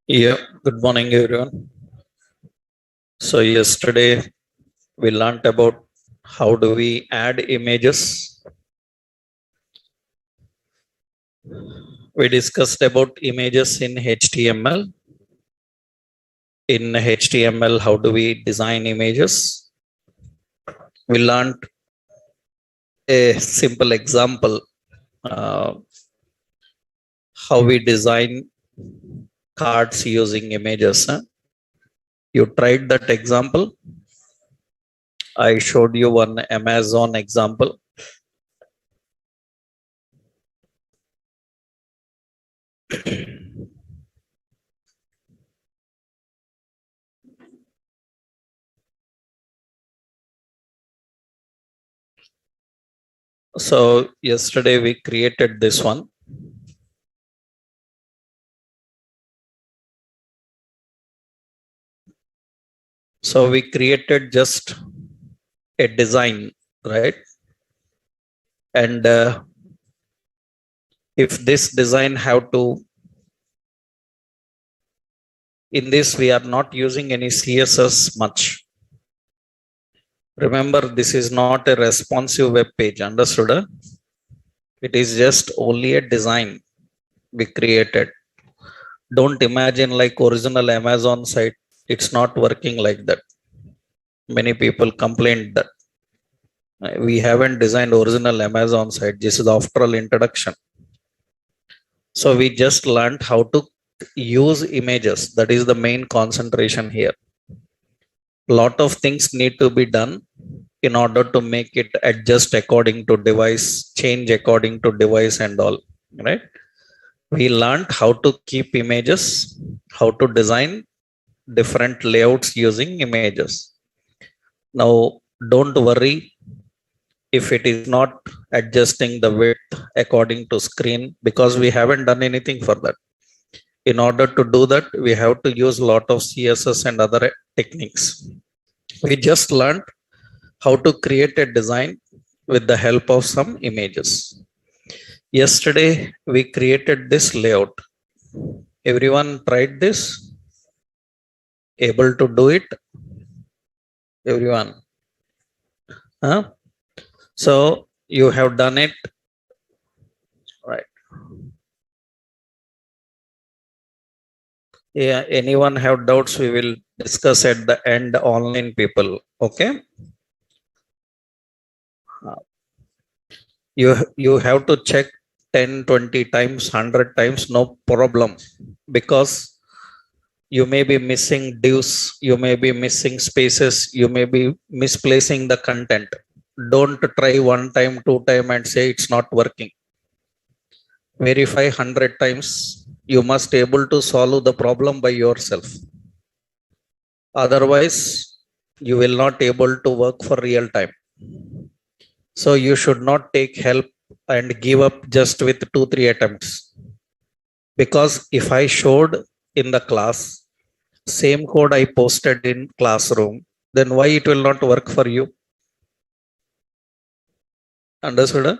Yeah, good morning, everyone. So, yesterday we learned about how do we add images. We discussed about images in HTML. In HTML, how do we design images? We learned a simple example how we design cards using images. You tried that example. I showed you one Amazon example. So yesterday we created this one. So we created just a design, right? And if this design have to, in this we are not using any CSS much. Remember, this is not a responsive web page, understood? It is just only a design we created. Don't imagine like original Amazon site. It's not working like that. Many people complained that we haven't designed original Amazon site. This is the after all introduction. So we just learned how to use images. That is the main concentration here. Lot of things need to be done in order to make it adjust according to device, change according to device and all, right? We learned how to keep images, how to design different layouts using images. Now, don't worry if it is not adjusting the width according to screen, because we haven't done anything for that. In order to do that, we have to use a lot of CSS and other techniques. We just learned how to create a design with the help of some images. Yesterday, we created this layout. Everyone tried this? Able to do it? Everyone? Huh? So you have done it, right? Yeah, anyone have doubts, we will discuss at the end, online people, okay? You have to check 10, 20 times, 100 times, no problem, because you may be missing divs, you may be missing spaces, you may be misplacing the content. Don't try one time, two time and say it's not working. Verify 100 times. You must able to solve the problem by yourself. Otherwise, you will not able to work for real time. So you should not take help and give up just with 2-3 attempts. Because if I showed in the class, same code I posted in classroom, then why it will not work for you? Understood?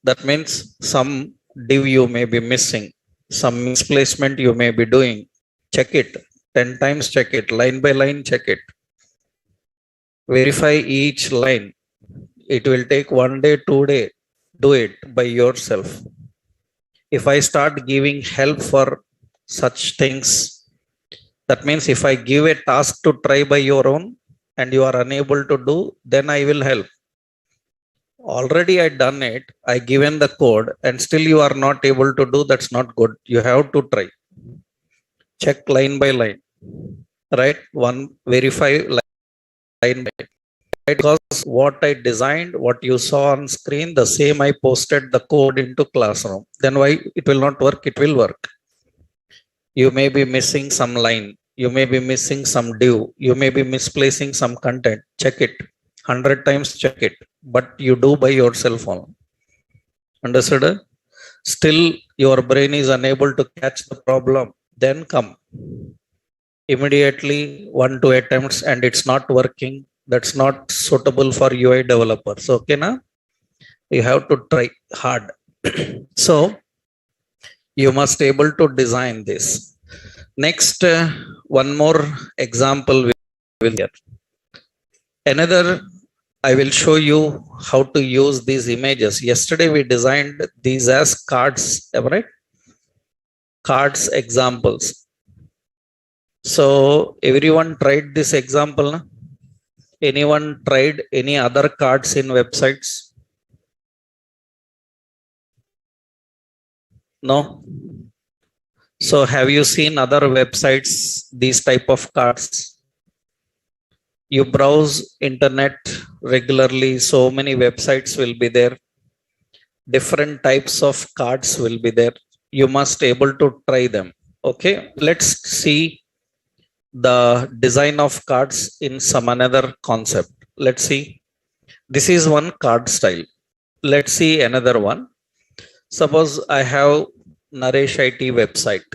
That means some div you may be missing, some misplacement you may be doing. Check it 10 times, check it line by line, check it. Verify each line. It will take 1 day, 2 day. Do it by yourself. If I start giving help for such things, that means if I give a task to try by your own and you are unable to do, then I will help. Already I done it, I given the code and still you are not able to do, that's not good. You have to try. Check line by line, right? One, verify line by line. Right? Because what I designed, what you saw on screen, the same I posted the code into classroom. Then why it will not work? It will work. You may be missing some line. You may be missing some div. You may be misplacing some content. Check it. 100 times check it. But you do by yourself only. Understood? Still, your brain is unable to catch the problem. Then come. Immediately 1-2 attempts and it's not working. That's not suitable for UI developers. Okay, na? You have to try hard. So you must able to design this. Next, one more example we will get. Another, I will show you how to use these images. Yesterday we designed these as cards, right? Cards examples. So everyone tried this example? Na? Anyone tried any other cards in websites? No. So have you seen other websites, these type of cards? You browse internet regularly, so many websites will be there. Different types of cards will be there. You must able to try them. Okay, let's see the design of cards in some another concept. Let's see. This is one card style. Let's see another one. Suppose I have Naresh IT website.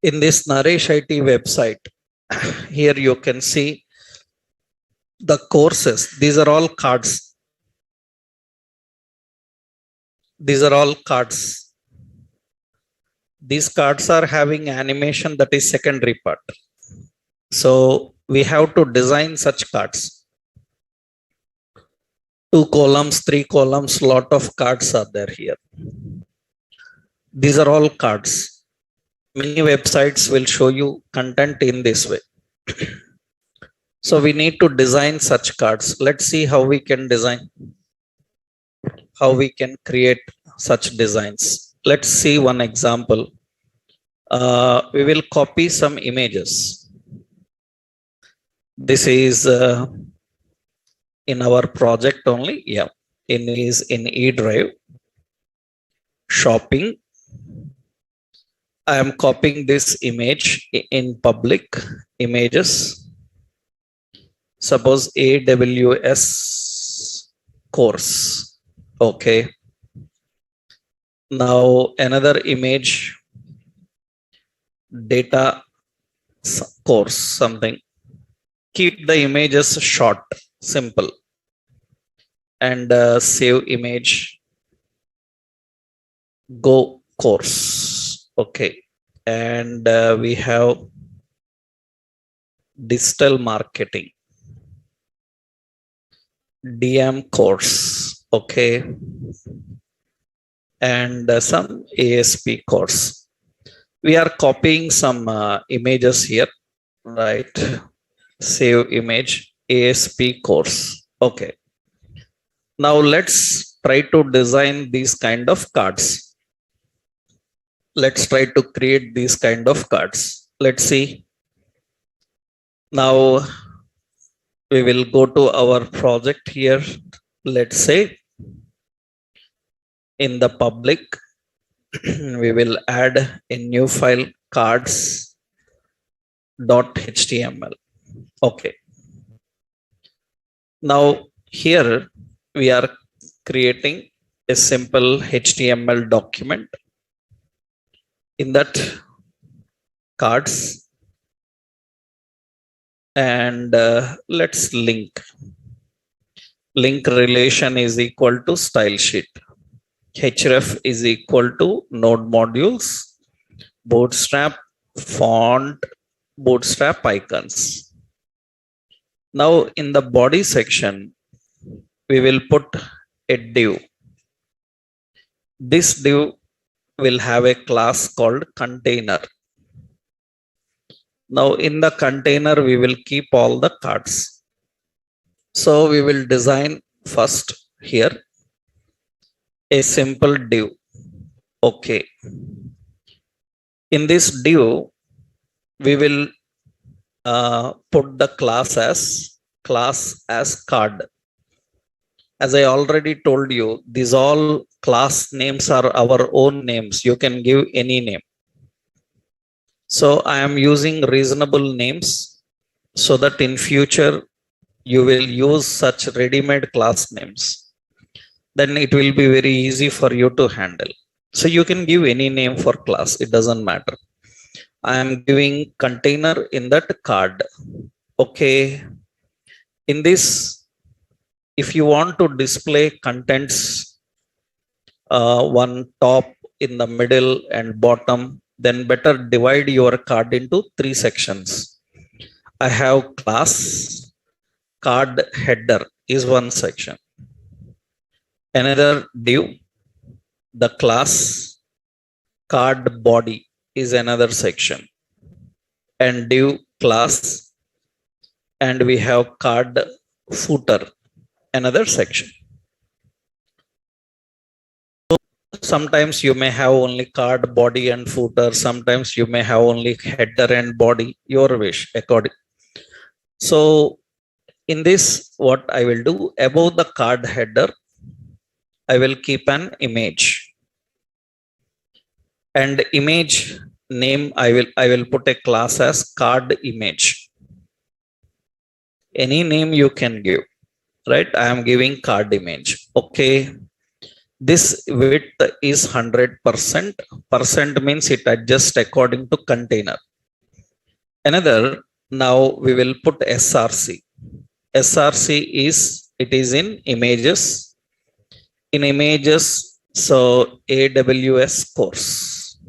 In this Naresh IT website, here you can see the courses. These are all cards. These are all cards. These cards are having animation, that is secondary part. So we have to design such cards. 2 columns, 3 columns, lot of cards are there here. These are all cards. Many websites will show you content in this way. So we need to design such cards. Let's see how we can design, how we can create such designs. Let's see one example. We will copy some images. This is in our project only. Yeah, is in eDrive. Shopping. I am copying this image in public images. Suppose AWS course. Okay. Now another image, data course, something. Keep the images short, simple, and save image. Go course. Okay. And we have digital marketing, DM course. Okay. And some ASP course. We are copying some images here, right? Save image, ASP course. Okay. Now let's try to design these kind of cards. Let's try to create these kind of cards. Let's see. Now we will go to our project here. Let's say in the public, we will add a new file, cards.html. Okay. Now here we are creating a simple HTML document. In that, cards, and let's link. Link relation is equal to style sheet. Href is equal to node modules, bootstrap, font, bootstrap icons. Now in the body section, we will put a div. This div will have a class called container. Now in the container, we will keep all the cards. So we will design first here a simple div. Okay. In this div, we will put the class as card. As I already told you, these all class names are our own names. You can give any name. So I am using reasonable names so that in future you will use such ready-made class names. Then it will be very easy for you to handle. So you can give any name for class, it doesn't matter. I am giving container in that card. Okay. In this, if you want to display contents, one top, in the middle and bottom, then better divide your card into 3 sections. I have class, card header is one section. Another div, the class, card body is another section. And div class, and we have card footer, another section. Sometimes you may have only card body and footer, sometimes you may have only header and body, your wish according. So in this, what I will do, above the card header I will keep an image, and image name I will put a class as card image. Any name you can give, right? I am giving card image. Okay. This width is 100%. Percent means it adjusts according to container. Another, now we will put SRC. SRC is, it is in images. In images, so AWS course.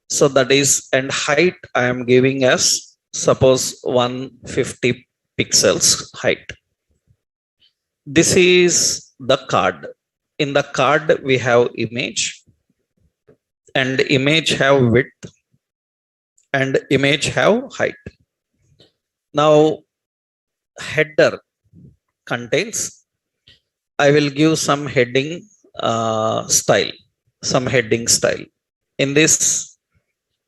So that is, and height I am giving as suppose 150 pixels height. This is the card. In the card we have image, and image have width, and image have height. Now header contains, I will give some heading style, some heading style. In this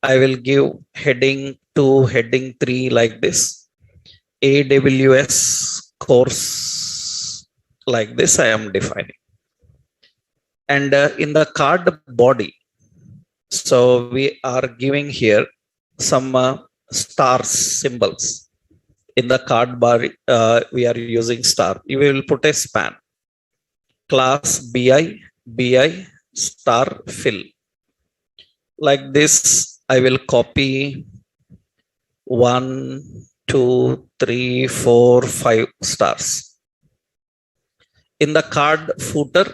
I will give heading 2, heading 3 like this. AWS course, like this I am defining. And in the card body, so we are giving here some stars symbols. In the card body we are using star. You will put a span. Class BI star fill. Like this I will copy 1, 2, 3, 4, 5 stars. In the card footer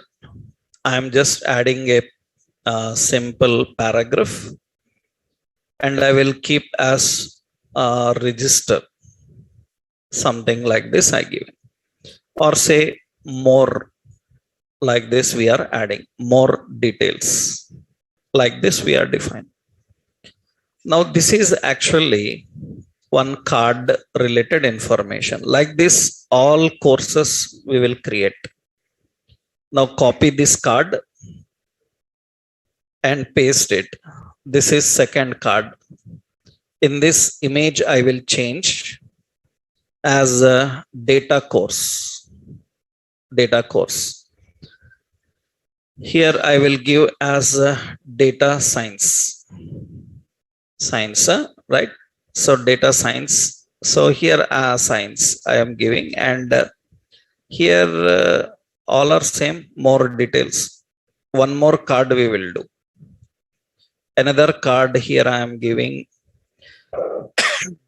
I am just adding a simple paragraph, and I will keep as register, something like this I give, or say more, like this we are adding more details, like this we are defining. Now this is actually one card related information. Like this all courses we will create. Now copy this card and paste it. This is second card. In this image I will change as a data course. Data course. Here I will give as data science. Science, right? So data science. So here science I am giving, and here all are same, more details. One more card we will do. Another card here I am giving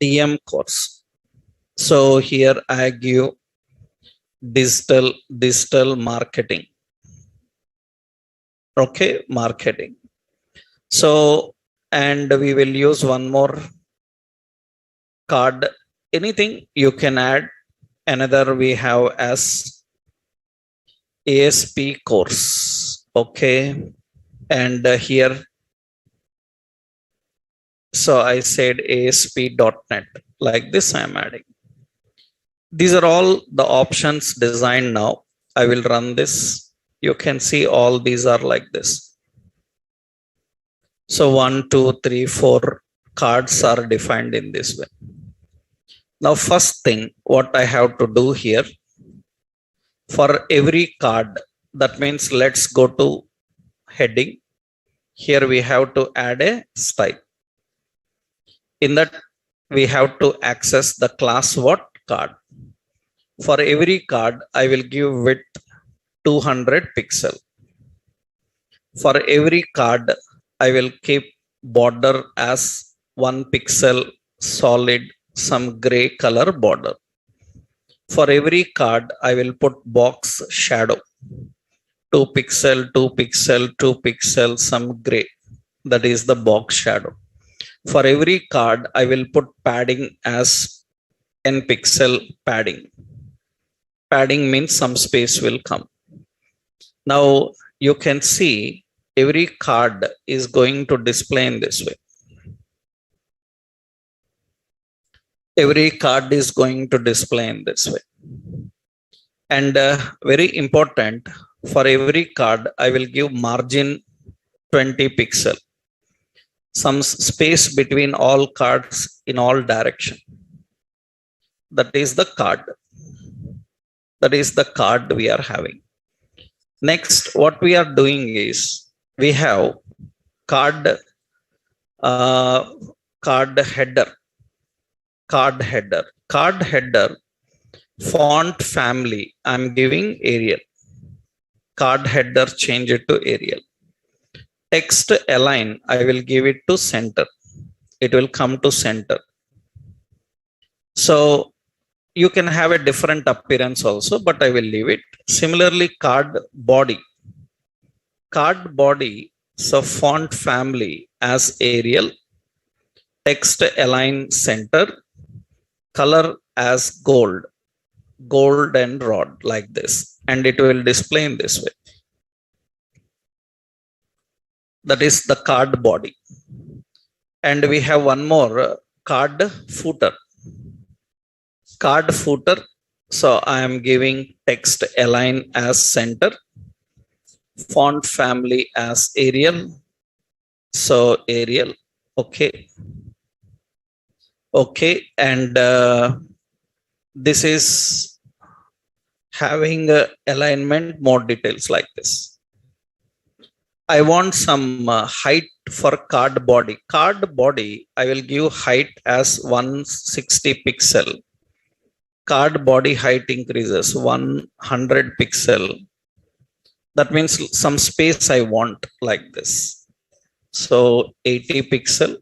DM course. So here I give digital marketing. Okay, marketing. So, and we will use one more card. Anything you can add. Another we have as ASP course. Okay, and here, so I said ASP.NET, like this I am adding. These are all the options designed now. I will run this. You can see all these are like this. So 1, 2, 3, 4 cards are defined in this way. Now first thing what I have to do here, for every card, that means let's go to heading. Here we have to add a style. In that, we have to access the class what card. For every card, I will give width 200 pixel. For every card, I will keep border as 1 pixel solid, some gray color border. For every card, I will put box shadow, 2 pixel, 2 pixel, 2 pixel, some gray. That is the box shadow. For every card, I will put padding as 10 pixel padding. Padding means some space will come. Now you can see every card is going to display in this way. Every card is going to display in this way. And very important, for every card, I will give margin 20 pixel. Some space between all cards in all direction. That is the card. That is the card we are having. Next, what we are doing is we have card header. Card header font family, I'm giving Arial. Card header, change it to Arial. Text align, I will give it to center. It will come to center. So you can have a different appearance also, but I will leave it. Similarly, card body. Card body, so font family as Arial. Text align center. Color as gold. Gold and rod, like this. And it will display in this way. That is the card body. And we have one more, card footer. Card footer, so I am giving text align as center, font family as Arial, so Arial. Okay, and this is having alignment, more details like this. I want some height for card body. Card body, I will give height as 160 pixel. Card body height increases 100 pixel. That means some space I want like this. So 80 pixel,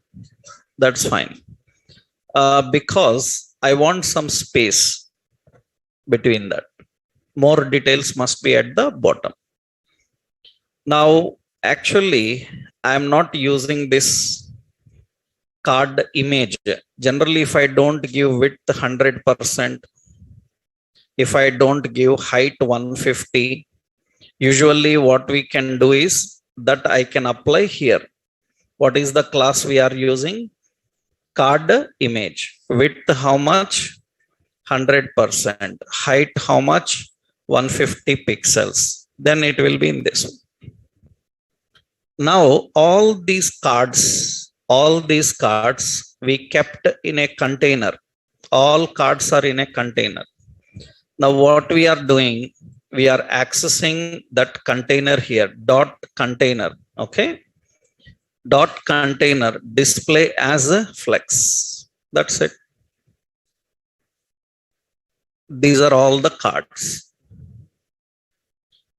that's fine. Because I want some space between that. More details must be at the bottom. Now, actually, I am not using this card image. Generally, if I don't give width 100%, if I don't give height 150, usually what we can do is that I can apply here. What is the class we are using? Card image. Width how much? 100%. Height how much? 150 pixels. Then it will be in this one. Now all these cards we kept in a container. All cards are in a container. Now what we are doing, we are accessing that container here, dot container. Okay, dot container, display as a flex. That's it. These are all the cards.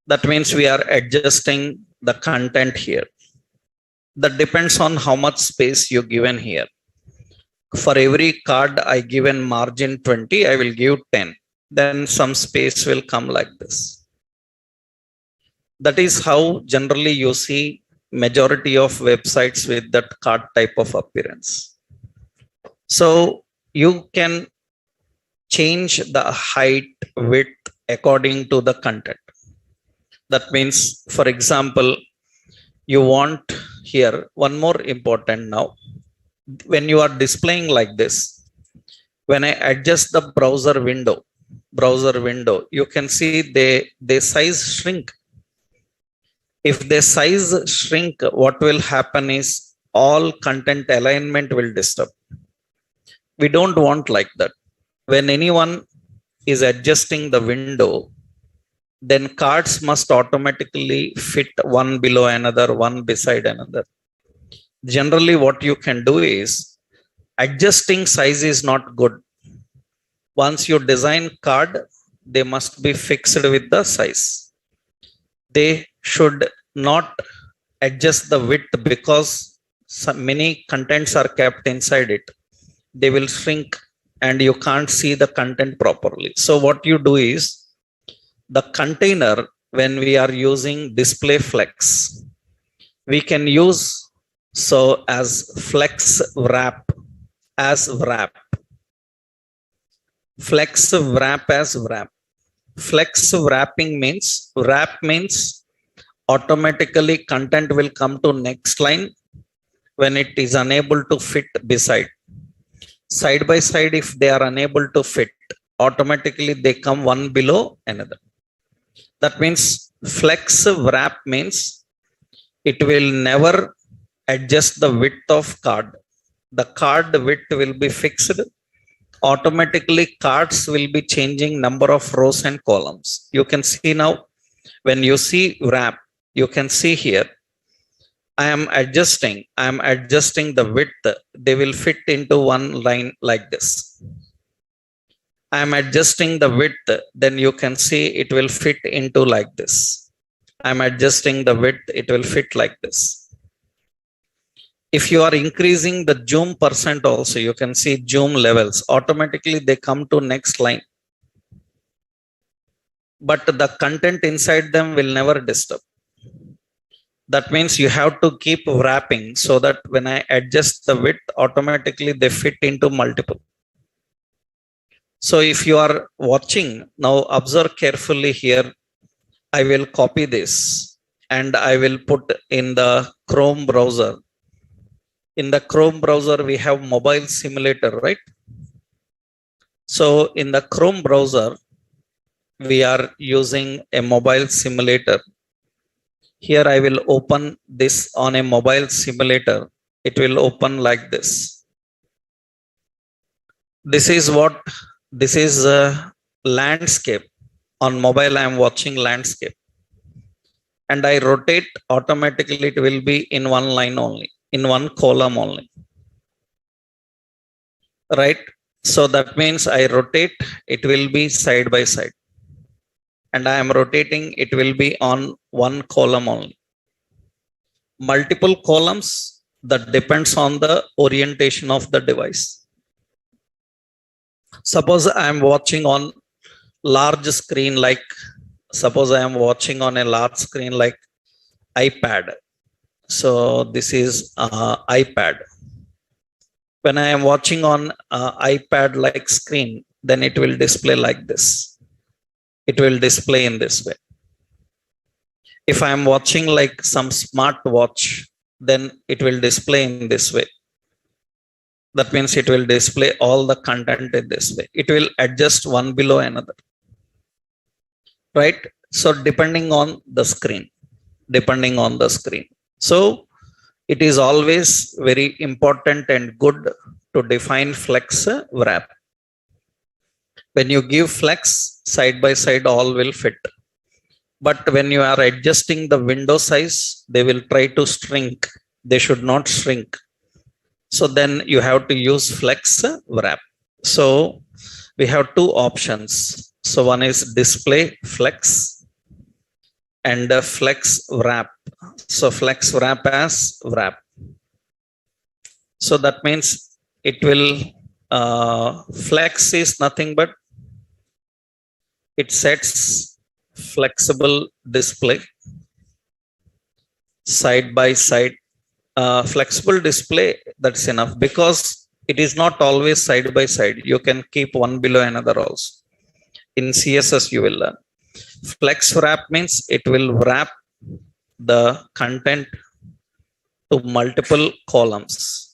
That means we are adjusting the content here. That depends on how much space you given here. For every card I given margin 20, I will give 10. Then some space will come like this. That is how generally you see majority of websites with that card type of appearance. So you can change the height, width according to the content. That means, for example, you want here one more important now. When you are displaying like this, when I adjust the browser window, you can see they size shrink. If they size shrink, what will happen is all content alignment will disturb. We don't want like that. When anyone is adjusting the window, then cards must automatically fit one below another, one beside another. Generally, what you can do is adjusting size is not good. Once you design card, they must be fixed with the size. They should not adjust the width because many contents are kept inside it. They will shrink and you can't see the content properly. So what you do is the container, when we are using display flex, we can use so as flex wrap as wrap. Flex wrap as wrap. Flex wrapping means automatically content will come to next line when it is unable to fit beside. Side by side, if they are unable to fit, automatically they come one below another. That means flex wrap means it will never adjust the width of card. The card width will be fixed. Automatically cards will be changing number of rows and columns. You can see now, when you see wrap, you can see here, I am adjusting the width. They will fit into one line like this. I am adjusting the width, then you can see it will fit into like this. I am adjusting the width, it will fit like this. If you are increasing the zoom percent also, you can see zoom levels, automatically they come to next line. But the content inside them will never disturb. That means you have to keep wrapping so that when I adjust the width, automatically they fit into multiple. So if you are watching, now observe carefully here. I will copy this and I will put in the Chrome browser. In the Chrome browser, we have mobile simulator, right? So in the Chrome browser, we are using a mobile simulator. Here I will open this on a mobile simulator. It will open like this. This is a landscape. On mobile, I am watching landscape. And I rotate, automatically it will be in one line only, in one column only. Right? So that means I rotate, it will be side by side. And I am rotating, it will be on one column only. Multiple columns, that depends on the orientation of the device. Suppose I am watching on large screen, like suppose I am watching on a large screen like iPad. So this is iPad. When I am watching on iPad like screen, then it will display like this. It will display in this way. If I am watching like some smart watch, then it will display in this way. That means it will display all the content in this way. It will adjust one below another. Right? So depending on the screen. So it is always very important and good to define flex wrap. When you give flex, side by side all will fit. But when you are adjusting the window size, they will try to shrink. They should not shrink. So then you have to use flex wrap. So we have two options. So one is display flex and flex wrap. So flex wrap as wrap. So that means it will, flex is nothing but it sets flexible display side by side. Flexible display, that's enough, because it is not always side by side. You can keep one below another also. In CSS you will learn. Flex wrap means it will wrap the content to multiple columns.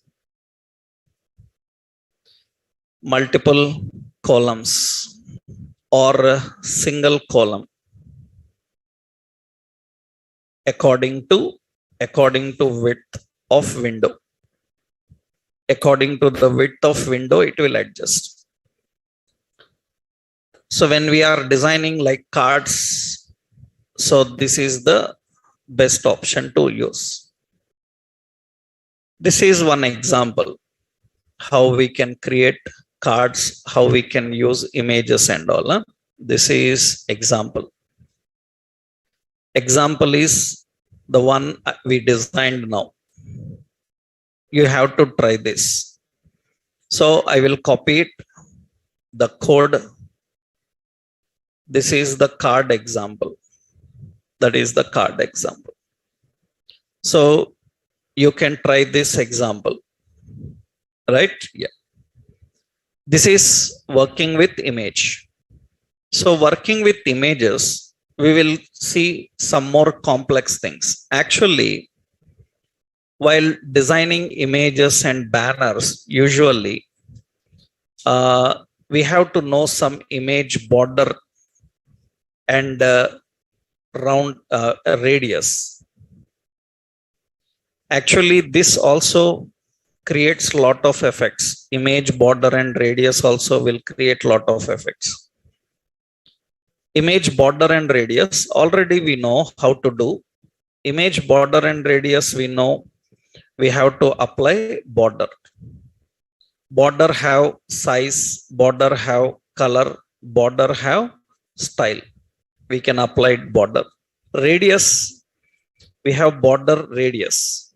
Or a single column according to width of window. According to the width of window, it will adjust. So when we are designing like cards, so this is the best option to use. This is one example. how we can create cards, how we can use images and all. This is example. Example is the one we designed now. You have to try this. So I will copy it, the code. This is the card example. That is the card example. So you can try this example, right? Yeah. This is working with image. So working with images, we will see some more complex things. Actually, while designing images and banners, usually we have to know some image border and round radius. Actually, this also creates lot of effects. Image border and radius also will create lot of effects. Image border and radius, already we know how to do. Image border and radius, we know we have to apply border. Border have size, border have color, border have style. We can apply border. Radius, we have border radius.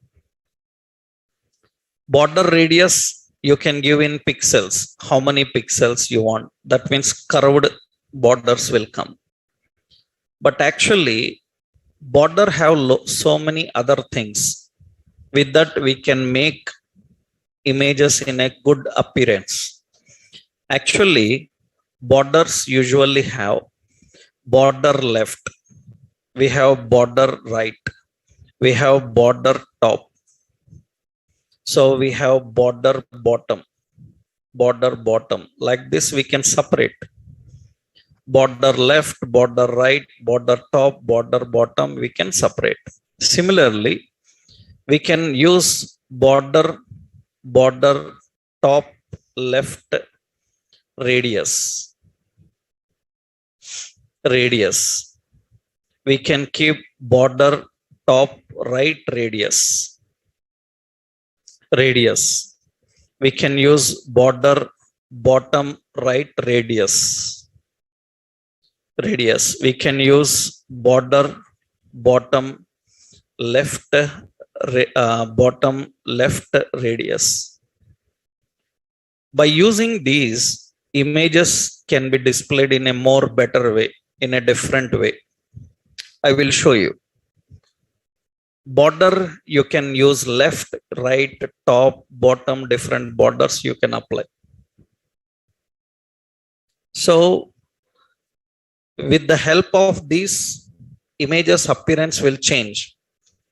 Border radius, you can give in pixels. How many pixels you want? That means curved borders will come. But actually, border have so many other things. With that, we can make images in a good appearance. Actually, borders usually have border left. We have border right. We have border top. So we have border bottom. Border bottom. Like this, we can separate. Border left, border right, border top, border bottom, we can separate. Similarly, we can use border top left radius. We can keep border top right radius. We can use border bottom right radius. We can use border bottom left radius. By using these, images can be displayed in a more better way, in a different way. I will show you. Border, you can use left, right, top, bottom, different borders you can apply. So with the help of these, images appearance will change.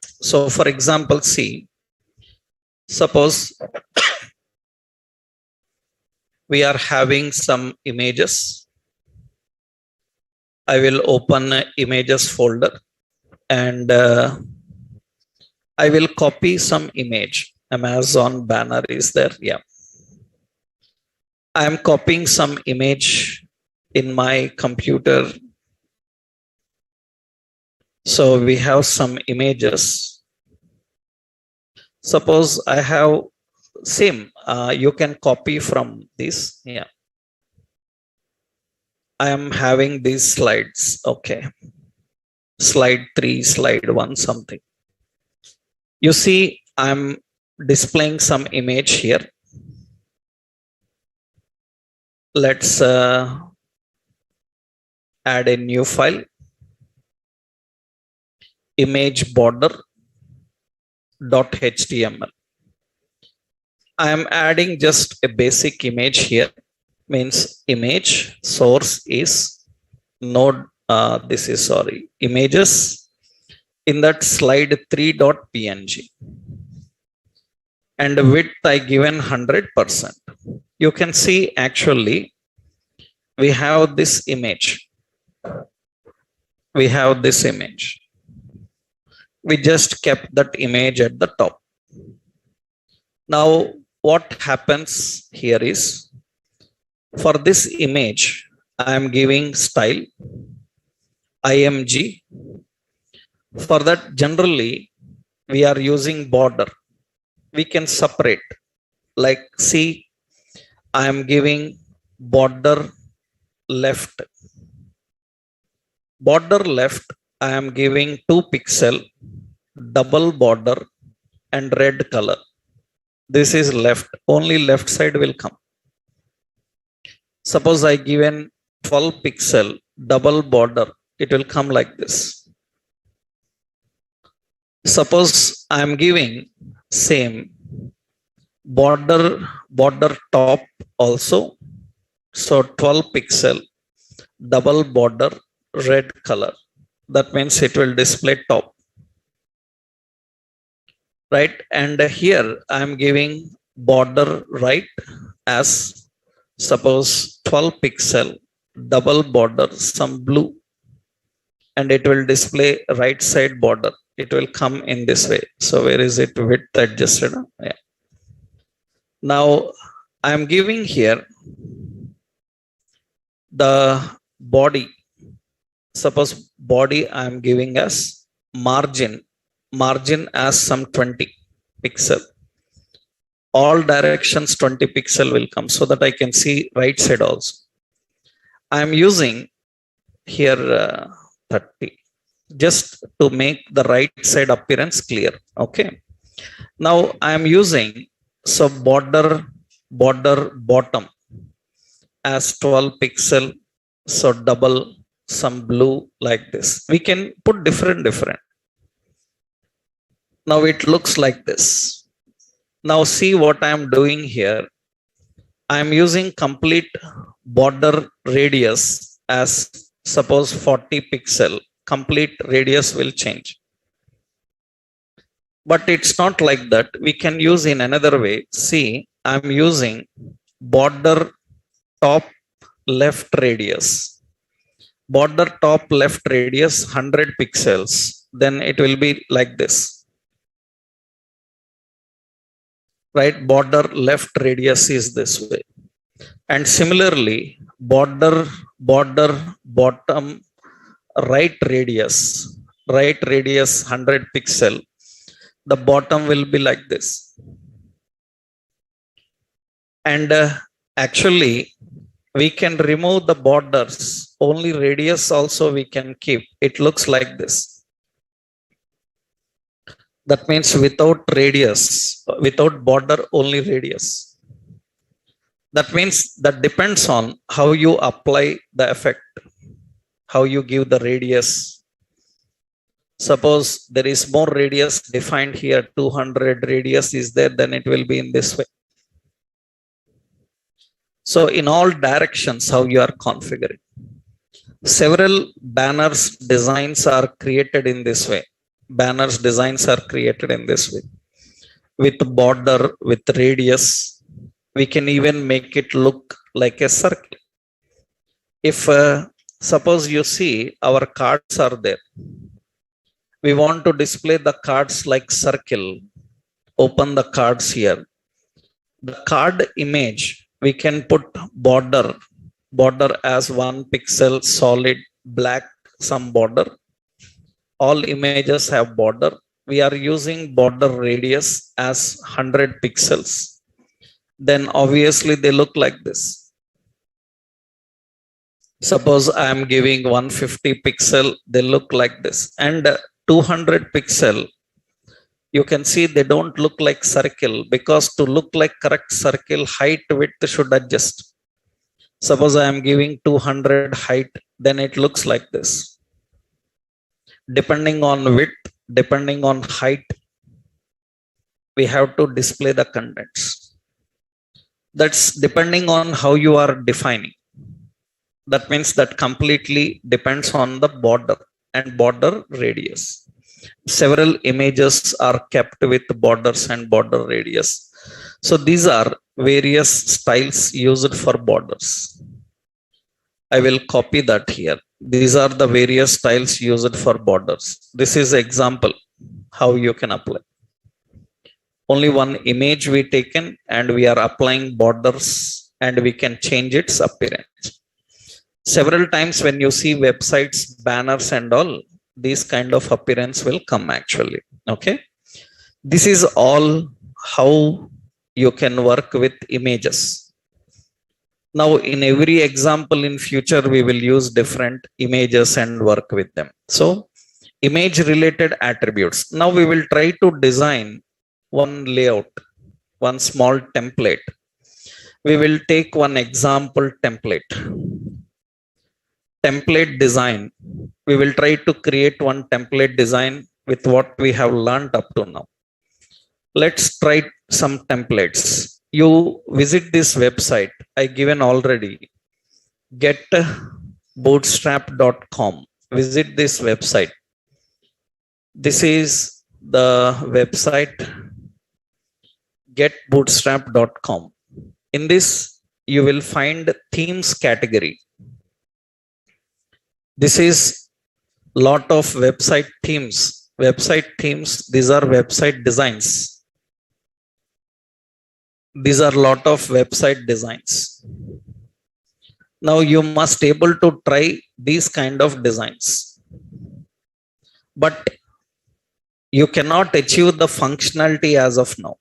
So for example, see, suppose we are having some images. I will open images folder and I will copy some image. Amazon banner is there. Yeah. I am copying some image in my computer. So we have some images. Suppose I have same, you can copy from this. Yeah. I am having these slides. Okay. Slide 3, slide 1, something. You see, I'm displaying some image here. Let's add a new file. Image border.html. I am adding just a basic image here. Means image source is node. This is images. In that slide 3.png. And width I given 100%. You can see actually we have this image. We just kept that image at the top. Now what happens here is, for this image, I am giving style img. For that, generally, we are using border. We can separate Like see, I am giving border left. Border left, I am giving 2 pixel double border and red color. This is left, only left side will come. Suppose I given 12 pixel double border, it will come like this. Suppose I am giving same border top also, so 12 pixel double border red color, that means it will display top, right? And here I am giving border right as suppose 12 pixel double border some blue, and it will display right side border. It will come in this way. So where is it? Width adjusted. Yeah. Now I am giving here the body. Suppose body I am giving as margin as some 20 pixel. All directions 20 pixel will come, so that I can see right side also. I am using here 30 just to make the right side appearance clear. Okay. Now I am using so border bottom as 12 pixel, so double some blue like this. We can put different. Now it looks like this. Now see what I am doing here. I am using complete border radius as suppose 40 pixel. Complete radius will change. But it's not like that. We can use in another way. See, I am using border top left radius. Border top left radius 100 pixels. Then it will be like this. Right? Border left radius is this way. And similarly, border bottom right radius 100 pixel. The bottom will be like this. And actually we can remove the borders, only radius also we can keep. It looks like this. That means without radius, without border, only radius. That means that depends on how you apply the effect, how you give the radius. Suppose there is more radius defined here, 200 radius is there, then it will be in this way. So in all directions, how you are configuring. Several banners designs are created in this way. Banners designs are created in this way. With border, with radius, we can even make it look like a circle. If suppose you see our cards are there. We want to display the cards like circle. Open the cards here. The card image, we can put border as 1 pixel solid black, some border. All images have border. We are using border radius as 100 pixels. Then obviously they look like this. Suppose I am giving 150 pixel, they look like this. And 200 pixel, you can see they don't look like circle, because to look like correct circle, height width should adjust. Suppose I am giving 200 height, then it looks like this. Depending on width, depending on height, we have to display the contents. That's depending on how you are defining. That means that completely depends on the border and border radius. Several images are kept with borders and border radius. So these are various styles used for borders. I will copy that here. These are the various styles used for borders. This is example how you can apply. Only one image we taken and we are applying borders, and we can change its appearance. Several times when you see websites, banners and all, this kind of appearance will come actually. Okay. This is all how you can work with images. Now in every example in future, we will use different images and work with them. So image related attributes. Now we will try to design one layout, one small template. We will take one example template. Template design. We will try to create one template design with what we have learned up to now. Let's try some templates. You visit this website, I given already, getbootstrap.com. Visit this website. This is the website, getbootstrap.com. In this, you will find themes category. This is lot of website themes. Website themes, these are website designs. These are lot of website designs. Now you must able to try these kind of designs. But you cannot achieve the functionality as of now.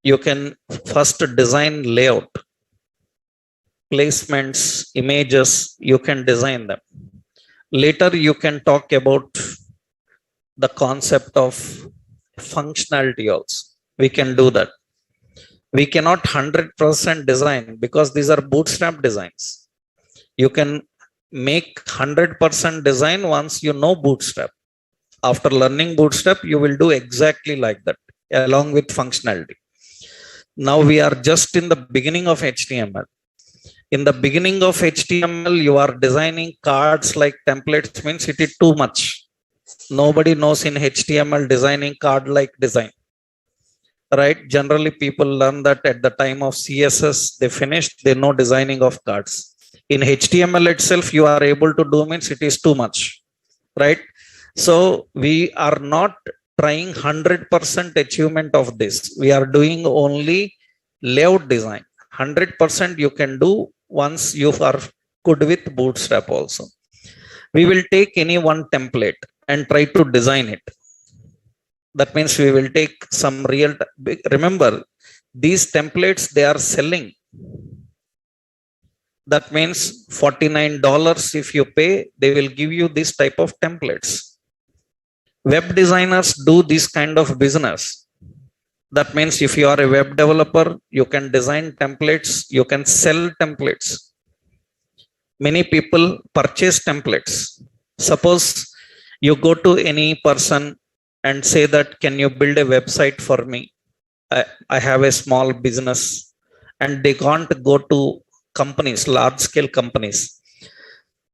You can first design layout, placements, images, you can design them. Later you can talk about the concept of functionality also. We can do that. We cannot 100% design because these are bootstrap designs. You can make 100% design once you know bootstrap. After learning bootstrap, you will do exactly like that along with functionality. Now we are just in the beginning of HTML. In the beginning of HTML, you are designing cards like templates, means it is too much. Nobody knows in HTML designing card like design. Right? Generally, people learn that at the time of CSS, they finished, they know designing of cards. In HTML itself, you are able to do, means it is too much. Right? So we are not trying 100% achievement of this. We are doing only layout design. 100% you can do once you are good with bootstrap also. We will take any one template and try to design it. That means we will take some real, remember these templates, they are selling. That means $49 if you pay, they will give you this type of templates. Web designers do this kind of business. That means if you are a web developer, you can design templates, you can sell templates. Many people purchase templates. Suppose you go to any person and say that, can you build a website for me? I have a small business, and they can't go to companies, large scale companies.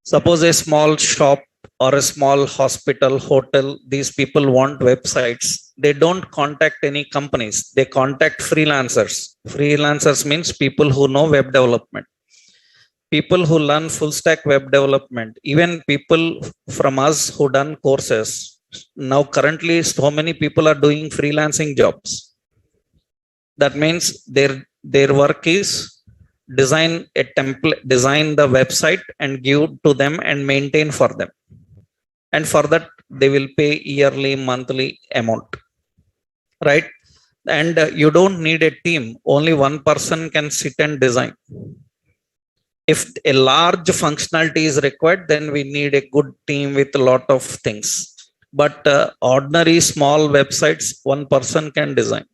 Suppose a small shop or a small hospital, hotel, these people want websites. They don't contact any companies. They contact freelancers. Freelancers means people who know web development. People who learn full stack web development. Even people from us who done courses. Now currently so many people are doing freelancing jobs. That means their work is design a template, design the website and give to them and maintain for them. And for that they will pay yearly, monthly amount. Right? And you don't need a team. Only one person can sit and design. If a large functionality is required, then we need a good team with a lot of things. But ordinary small websites, one person can design.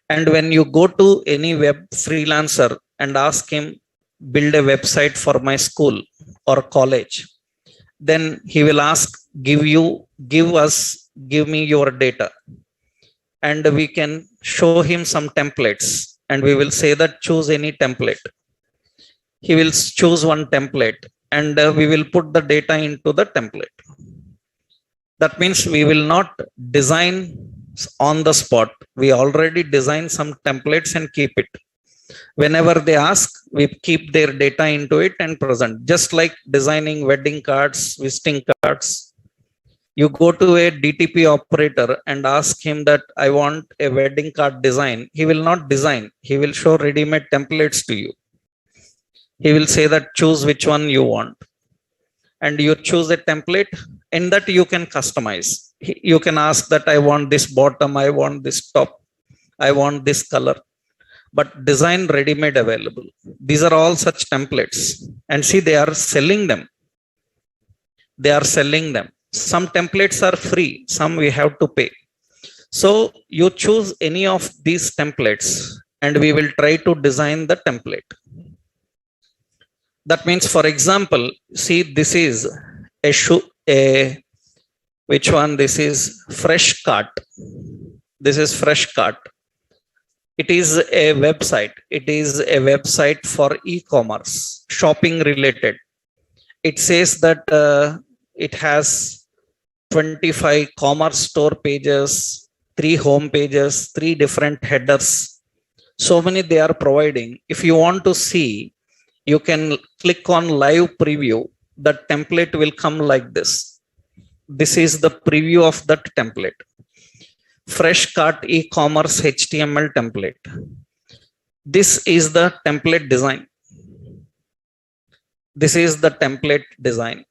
And when you go to any web freelancer and ask him, build a website for my school or college, then he will ask, give me your data. And we can show him some templates. And we will say that choose any template. He will choose one template and we will put the data into the template. That means we will not design on the spot. We already design some templates and keep it. Whenever they ask, we keep their data into it and present. Just like designing wedding cards, visiting cards. You go to a DTP operator and ask him that I want a wedding card design. He will not design. He will show ready-made templates to you. He will say that choose which one you want. And you choose a template. In that you can customize. You can ask that I want this bottom, I want this top. I want this color, but design ready-made available. These are all such templates, and see, they are selling them. They are selling them. Some templates are free, some we have to pay. So you choose any of these templates and we will try to design the template. That means, for example, see, this is a shoe, which one? This is Fresh Cart. This is Fresh Cart. It is a website. It is a website for e-commerce, shopping related. It says that it has 25 commerce store pages, 3 home pages, 3 different headers. So many they are providing. If you want to see, you can click on live preview. The template will come like this. This is the preview of that template. Fresh Cart e-commerce HTML template. This is the template design. This is the template design.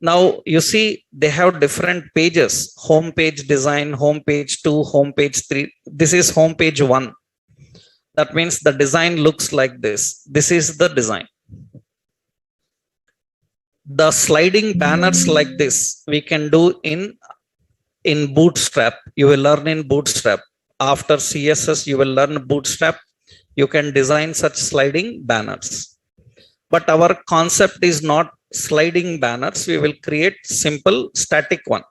Now you see they have different pages: home page design, home page 2, home page 3. This is home page 1. That means the design looks like this. This is the design. The sliding banners like this we can do in Bootstrap. You will learn in Bootstrap. After CSS you will learn Bootstrap. You can design such sliding banners. But our concept is not sliding banners. We will create simple static one,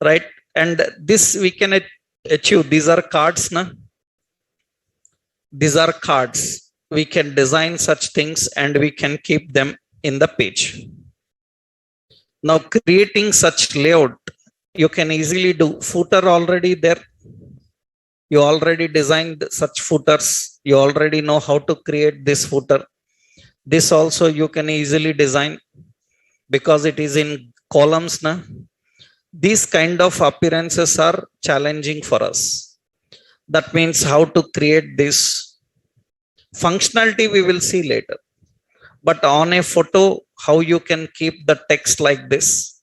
right? And this we can achieve. These are cards, na? These are cards. We can design such things and we can keep them in the page. Now creating such layout, you can easily do. Footer already there. You already designed such footers. You already know how to create this footer. This also you can easily design because it is in columns, na? These kind of appearances are challenging for us. That means how to create this functionality we will see later. But on a photo, how you can keep the text like this,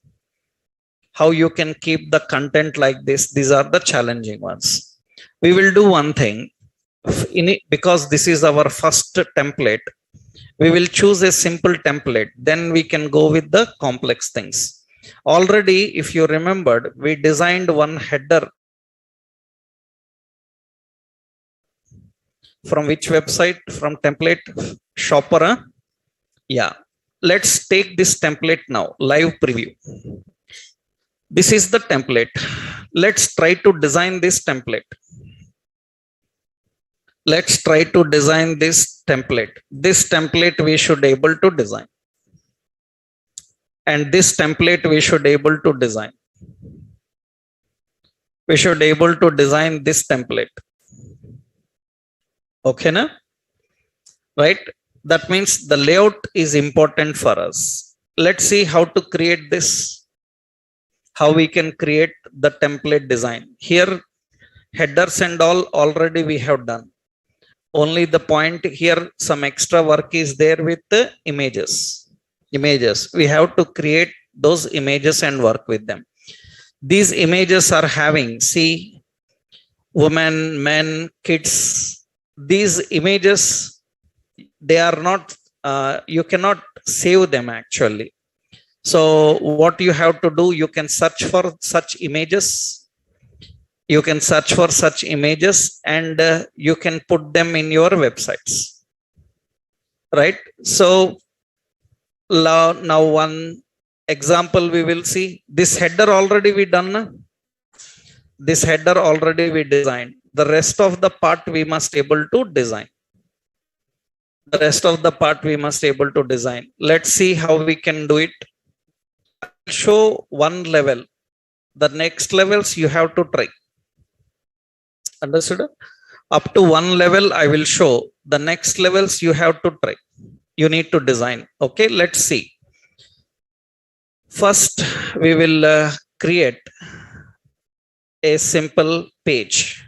how you can keep the content like this, these are the challenging ones. We will do one thing. Because this is our first template, we will choose a simple template, then we can go with the complex things. Already, if you remembered, we designed one header. From which website? From template shopper, huh? Yeah. Let's take this template now, live preview. This is the template. Let's try to design this template. Let's try to design this template. This template we should able to design. And this template we should able to design. We should able to design this template. Okay, na? Right? That means the layout is important for us. Let's see how to create this. How we can create the template design. Here, headers and all already we have done. Only the point here, some extra work is there with the images. We have to create those images and work with them. These images are having, see, women, men, kids. These images, they are not, you cannot save them actually. So what you have to do, you can search for such images. You can search for such images and you can put them in your websites, right? So now one example we will see. This header already we done, na? This header already we designed. The rest of the part we must able to design. The rest of the part we must able to design. Let's see how we can do it. I'll show one level. The next levels you have to try. Understood? Up to one level I will show. The next levels you have to try. You need to design. Okay, let's see. First we will create a simple page.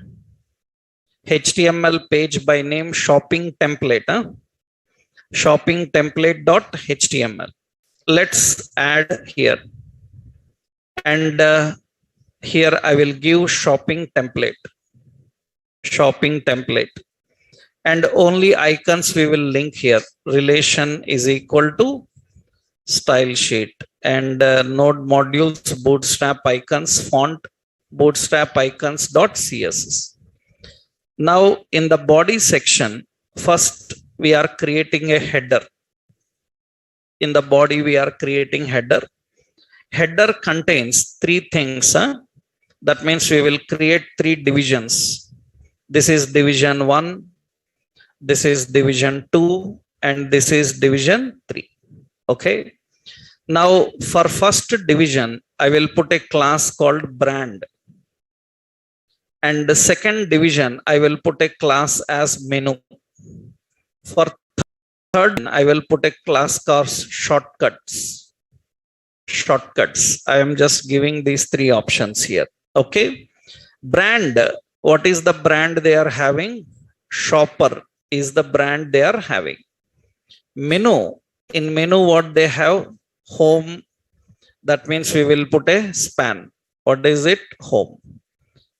HTML page by name shopping template. Shopping template.html. Let's add here. And here I will give shopping template. shopping template, and only icons we will link here. Relation is equal to style sheet, and node modules bootstrap icons font bootstrap icons dot css. Now in the body section, first we are creating a header. In the body we are creating header. Header contains three things. That means we will create three divisions. This is division 1, this is division 2, and this is division 3. Okay. Now for first division, I will put a class called brand. And the second division, I will put a class as menu. For third, I will put a class called shortcuts. Shortcuts. I am just giving these three options here. Okay. Brand. What is the brand they are having? Shopper is the brand they are having. Menu. In menu, what they have? Home. That means we will put a span. What is it? Home.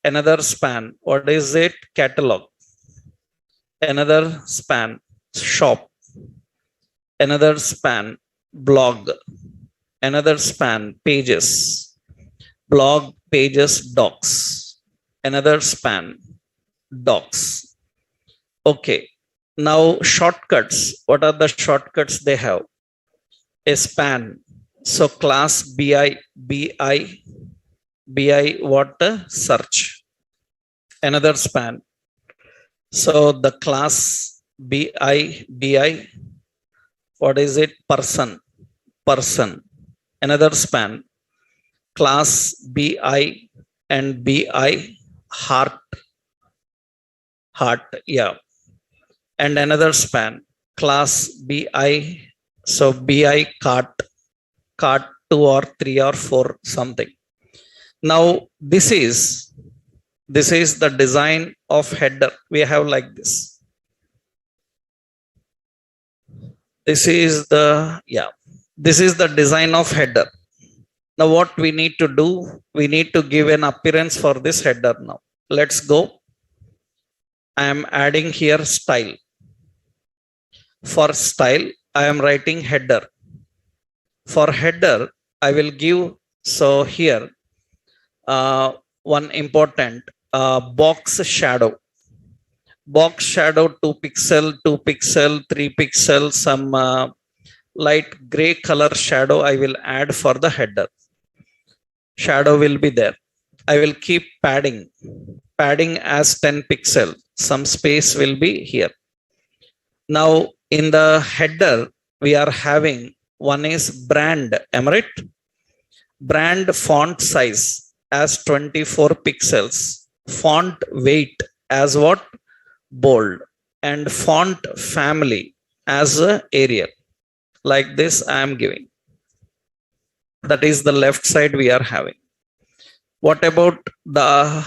Another span. What is it? Catalog. Another span. Shop. Another span. Blog. Another span. Pages. Blog, pages, docs. Another span. Docs. Okay. Now shortcuts. What are the shortcuts they have? A span. So class bi what? Search. Another span. So the class bi what is it? Person. Another span. Class bi and bi heart. Yeah. And another span. Class bi. So bi cart 2 or 3 or 4 something. Now this is the design of header. We have like this. This is the design of header. Now what we need to do? We need to give an appearance for this header now. Let's go. I am adding here style. For style, I am writing header. For header, I will give, so here, one important box shadow. Box shadow 2 pixel, 2 pixel, 3 pixel, some light gray color shadow I will add for the header. Shadow will be there. I will keep padding as 10 pixel. Some space will be here. Now in the header, we are having one is brand. Am I right? Brand font size as 24 pixels. Font weight as what? Bold. And font family as Arial. Like this I am giving. That is the left side we are having. What about the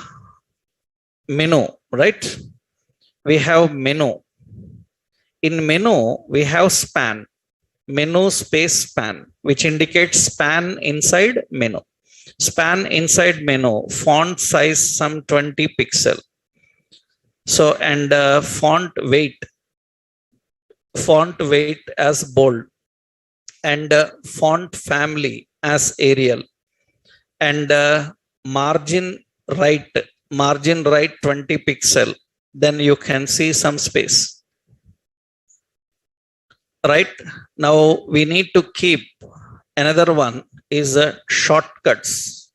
menu, right? We have menu. In menu, we have span. Menu space span, which indicates span inside menu. Span inside menu, font size some 20 pixel. So, and font weight as bold, and font family as Arial, and margin right 20 pixel. Then you can see some space. Right now we need to keep another one is shortcuts.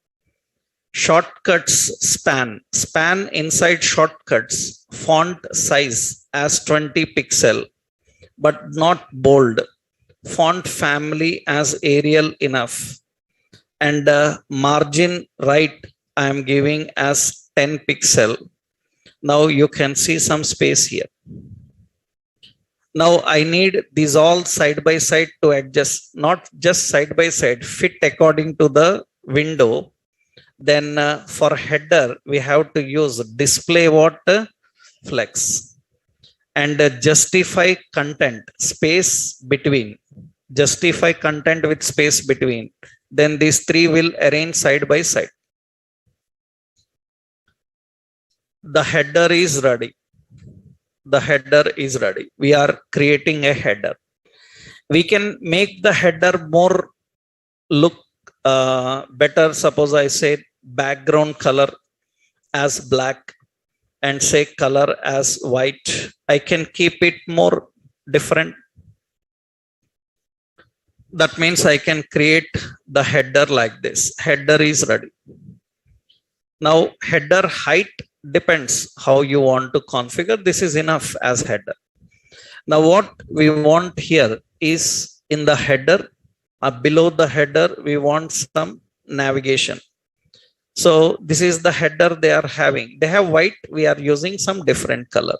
Shortcuts span inside shortcuts, font size as 20 pixel but not bold, font family as Arial enough, and margin right I am giving as 10 pixel. Now you can see some space here. Now I need these all side by side to adjust, not just side by side, fit according to the window. Then for header, we have to use display what? Flex. And justify content, space between. Justify content with space between. Then these three will arrange side by side. The header is ready. The header is ready. We are creating a header. We can make the header more look better. Suppose I say background color as black and say color as white. I can keep it more different. That means I can create the header like this. Header is ready. Now header height depends how you want to configure. This is enough as header. Now what we want here is in the header, below the header, we want some navigation. So this is the header they are having. They have white, we are using some different color.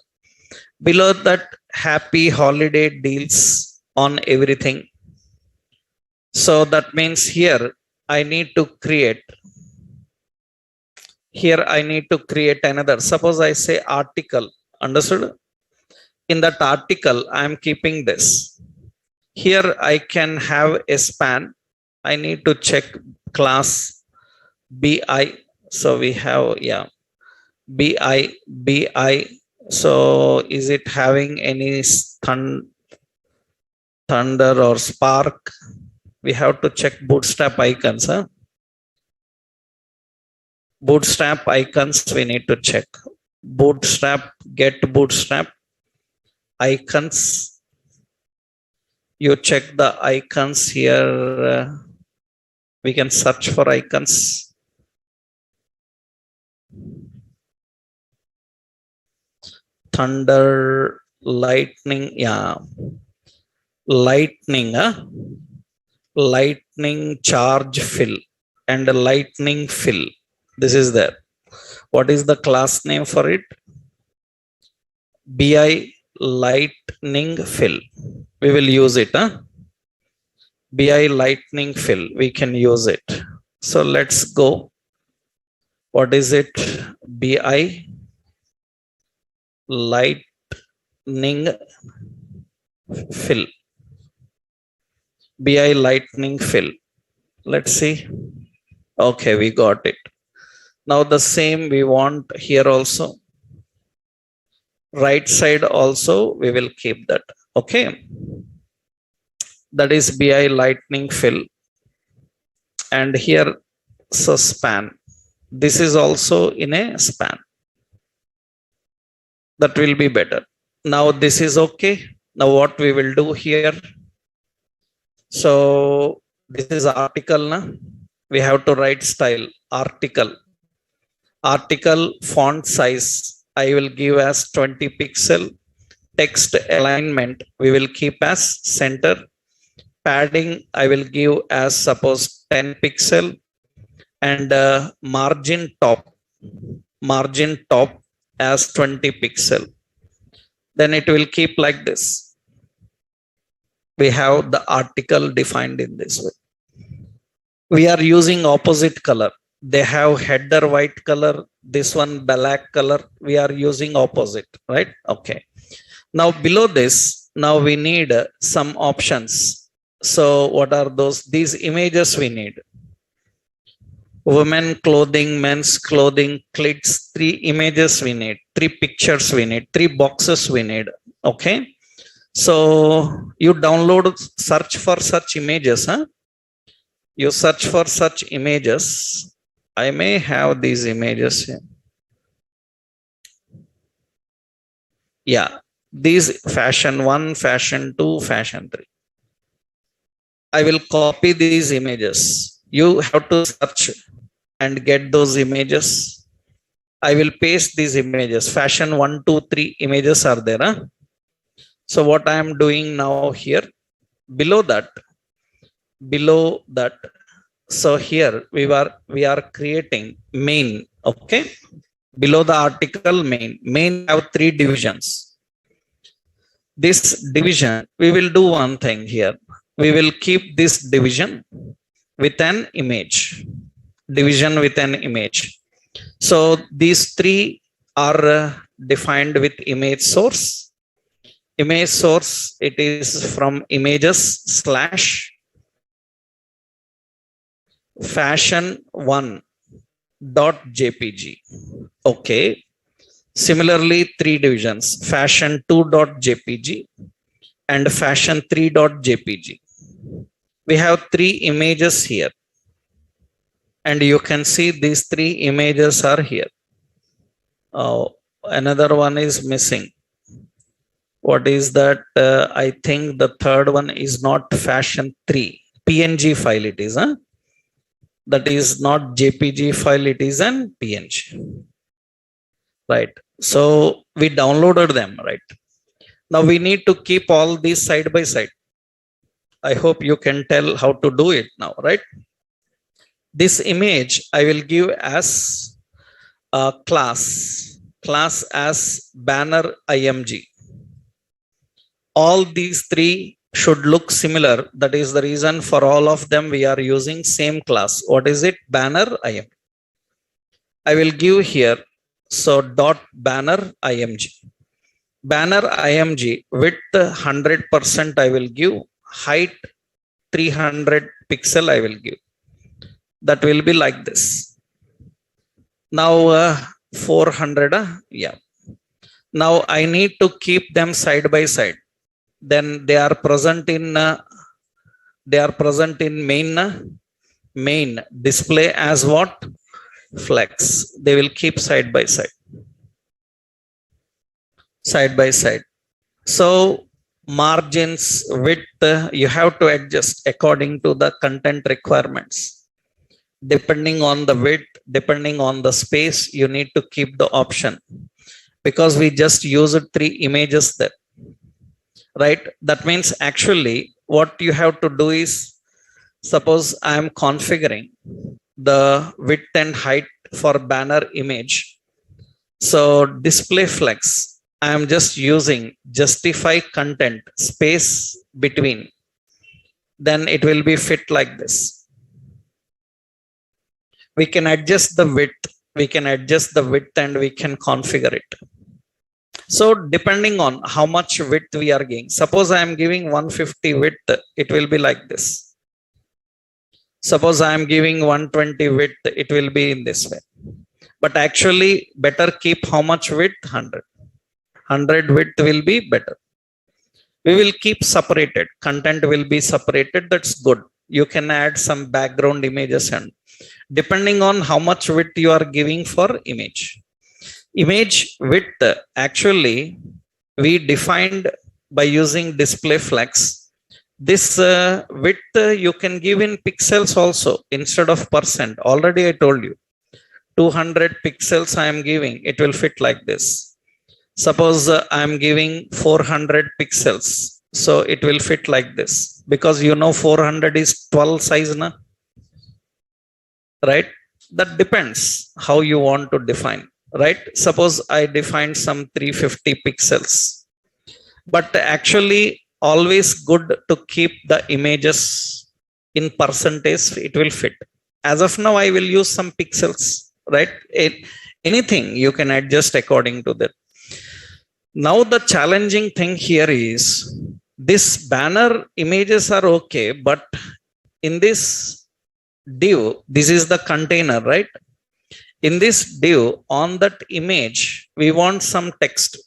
Below that, happy holiday deals on everything. So that means here I need to create another. Suppose I say article. Understood? In that article, I am keeping this. Here I can have a span. I need to check class BI. So we have, BI. So is it having any thunder or spark? We have to check bootstrap icons. Bootstrap icons we need to check. Bootstrap, get bootstrap icons. You check the icons here. We can search for icons. Thunder, lightning, lightning charge fill and lightning fill. This is there. What is the class name for it? BI lightning fill. We will use it. BI lightning fill. We can use it. So let's go. What is it? BI lightning fill. BI lightning fill. Let's see. Okay, we got it. Now the same we want here also. Right side also we will keep that. Okay. That is BI lightning fill. And here so span. This is also in a span. That will be better. Now this is okay. Now what we will do here. So this is article. We have to write style article. Article font size I will give as 20 pixel. Text alignment we will keep as center. Padding I will give as suppose 10 pixel. And margin top as 20 pixel. Then it will keep like this. We have the article defined in this way. We are using opposite color. They have header white color, this one black color. We are using opposite, right? Okay. Now below this, now we need some options. So what are those? These images we need. Women clothing, men's clothing, clits, 3 images we need, 3 pictures we need, 3 boxes we need. Okay. So you download, search for such images. You search for such images. I may have these images here. Yeah, these fashion 1, fashion 2, fashion 3. I will copy these images. You have to search and get those images. I will paste these images. Fashion 1, 2, 3 images are there. So what I am doing now here, below that, so here we are creating main. Okay, below the article main have 3 divisions. This division we will do one thing here. We will keep this division with an image. Division with an image. So these 3 are defined with image source. Image source, it is from images / fashion1.jpg. Okay. Similarly, three divisions, fashion2.jpg and fashion3.jpg. We have three images here, and you can see these three images are here. Another one is missing. What is that? I think the third one is not fashion3 png file. It is that is not jpg file, it is an png, right? So we downloaded them, right? Now we need to keep all these side by side. I hope you can tell how to do it now, right? This image I will give as a class as banner img. All these three should look similar. That is the reason for all of them we are using same class. What is it? Banner img. I will give here, so dot banner img. Banner img width 100% I will give, height 300 pixel I will give. That will be like this. Now 400, yeah. Now I need to keep them side by side. Then they are present in main display as what? Flex. They will keep side by side. So margins, width, you have to adjust according to the content requirements. Depending on the width, depending on the space, you need to keep the option, because we just used three images there, right? That means actually what you have to do is, suppose I am configuring the width and height for banner image. So display flex, I am just using justify content space between, then it will be fit like this. We can adjust the width, and we can configure it. So depending on how much width we are giving, suppose I am giving 150 width, it will be like this. Suppose I am giving 120 width, it will be in this way. But actually better keep how much width? 100 width will be better. We will keep separated, content will be separated, that's good. You can add some background images, and depending on how much width you are giving for image width, actually we defined by using display flex. This width you can give in pixels also instead of percent. Already I told you 200 pixels I am giving, it will fit like this. Suppose I am giving 400 pixels, so it will fit like this, because 400 is 12 size na, right? That depends how you want to define, right? Suppose I defined some 350 pixels, but actually always good to keep the images in percentage, it will fit. As of now I will use some pixels, right? Anything you can adjust according to that. Now the challenging thing here is, this banner images are okay, but in this div, this is the container, right? In this div, on that image we want some text.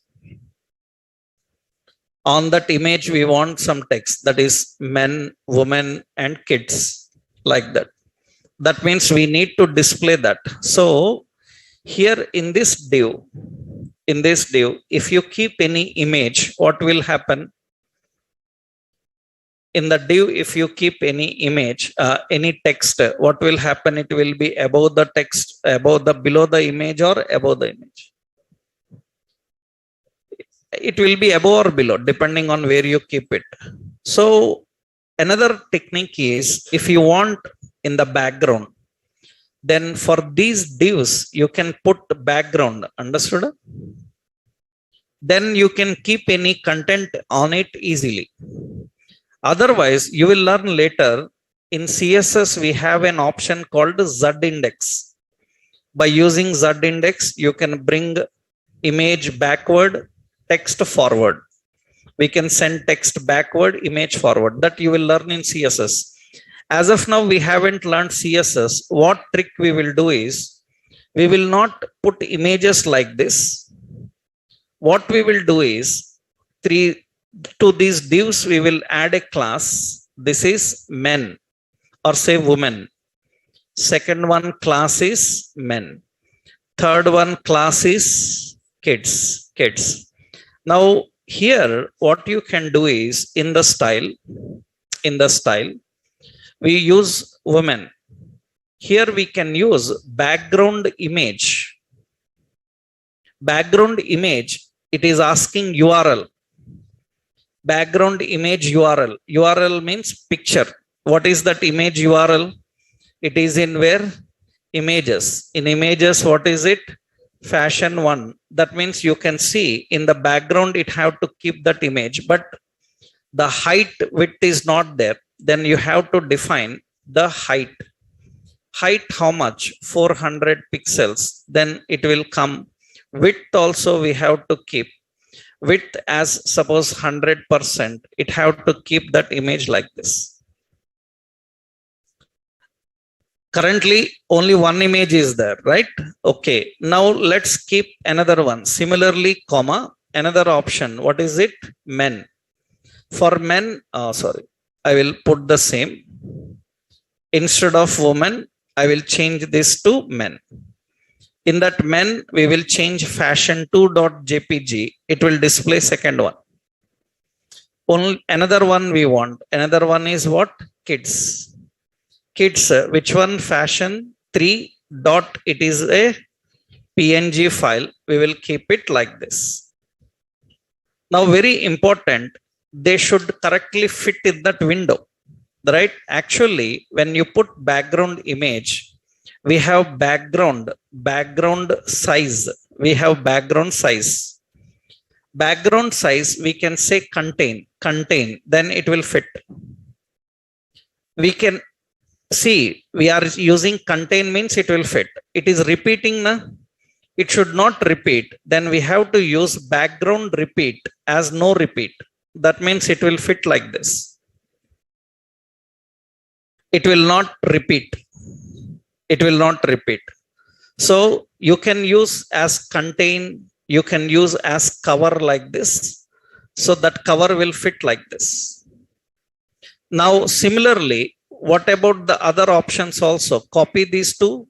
On that image we want some text, that is men, women and kids, like that. That means we need to display that. So here in this div, if you keep any image, what will happen? In the div, if you keep any image, any text, what will happen? It will be above the text, below the image, or above the image. It will be above or below, depending on where you keep it. So another technique is, if you want in the background, then for these divs you can put background. Understood? Then you can keep any content on it easily. Otherwise you will learn later, in CSS we have an option called Z index. By using Z index you can bring image backward, text forward. We can send text backward, image forward. That you will learn in CSS. As of now we haven't learned CSS. What trick we will do is, we will not put images like this. What we will do is three to these divs we will add a class. This is men or say women. Second one class is men. Third one class is kids. Now here what you can do is in the style we use women. Here we can use background image. It is asking URL. Background image URL. URL means picture. What is that image URL? It is in where? Images. In images, what is it? Fashion 1. That means you can see in the background it have to keep that image, but the height width is not there. Then you have to define the height. Height how much? 400 pixels. Then it will come. Width also we have to keep. Width as suppose 100%. It have to keep that image like this. Currently only one image is there, right? Okay, now let's keep another one. Similarly, comma, another option. What is it? Men. For men, I will put the same. Instead of women, I will change this to men. In that men, we will change fashion2.jpg. It will display second one. Only another one we want. Another one is what? Kids. Kids, which one? Fashion 3 dot, it is a PNG file. We will keep it like this. Now very important, they should correctly fit in that window, right? Actually, when you put background image, we have background size. We have background size. Background size, we can say contain, then it will fit. We can see, we are using contain means it will fit. It is repeating, na? It should not repeat. Then we have to use background repeat as no repeat. That means it will fit like this. It will not repeat. So you can use as contain, you can use as cover like this. So that cover will fit like this. Now similarly, what about the other options also? Copy these two.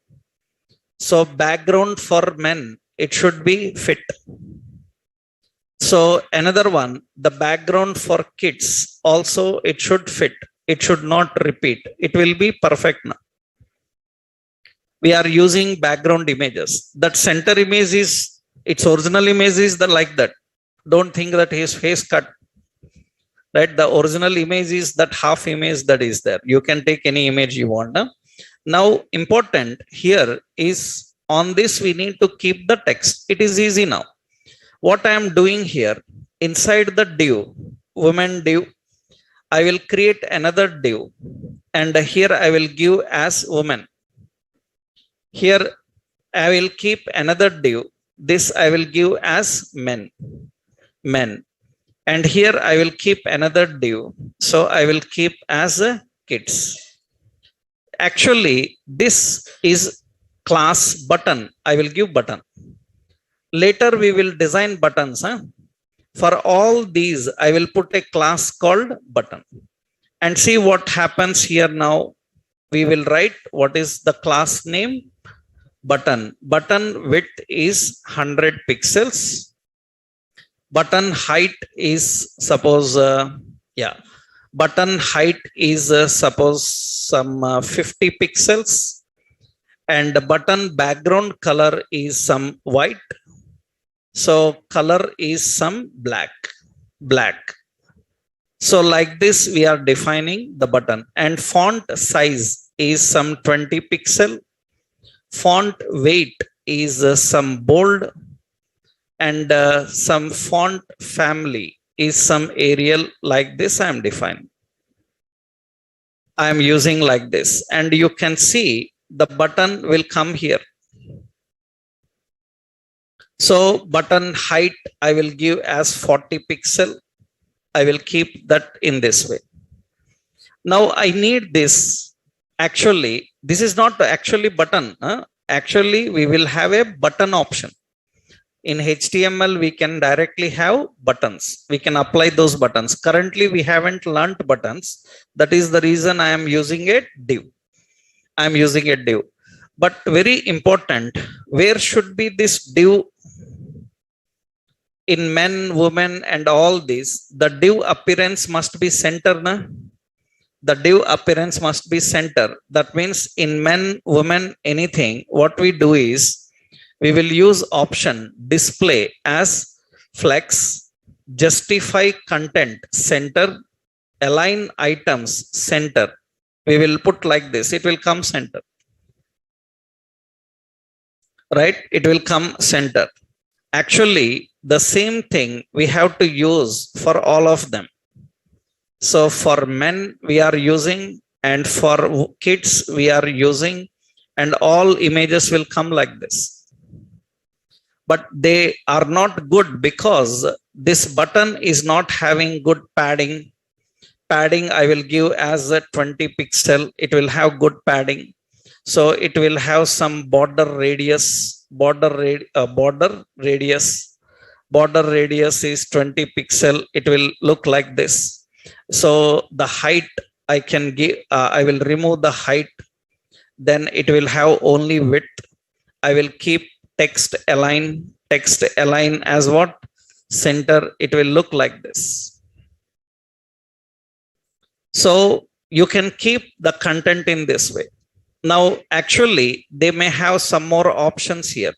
So background for men, it should be fit. So another one, the background for kids also, it should fit. It should not repeat. It will be perfect now. We are using background images. That center image is, its original image is like that. Don't think that his face cut. Right, the original image is that half image that is there. You can take any image you want. Now important here is on this we need to keep the text. It is easy now. What I am doing here, inside the div, women div, I will create another div, and here I will give as women. Here I will keep another div. This I will give as men. And here I will keep another div. So I will keep as kids. Actually, this is class button. I will give button. Later we will design buttons. For all these, I will put a class called button. And see what happens here now. We will write what is the class name. Button. Button width is 100 pixels. Button height is suppose button height is suppose some 50 pixels, and button background color is some white, so color is some black. So like this we are defining the button, and font size is some 20 pixel. Font weight is some bold, and some font family is some Arial. Like this I am defining. I am using like this, and you can see the button will come here. So button height I will give as 40 pixel. I will keep that in this way. Now I need this. Actually, this is not actually button. Actually, we will have a button option. In HTML, we can directly have buttons. We can apply those buttons. Currently, we haven't learnt buttons. That is the reason I am using a div. I am using a div. But very important, where should be this div? In men, women, and all these, the div appearance must be center. Na? The div appearance must be center. That means in men, women, anything, what we do is, we will use option display as flex, justify content center, align items center. We will put like this. It will come center. Right? It will come center. Actually, the same thing we have to use for all of them. So for men, we are using, and for kids, we are using, and all images will come like this. But they are not good because this button is not having good padding. Padding I will give as a 20 pixel. It will have good padding. So it will have some border radius. Border radius is 20 pixel. It will look like this. So the height I can give, I will remove the height. Then it will have only width. I will keep text align as what? Center. It will look like this. So you can keep the content in this way. Now, actually, they may have some more options here.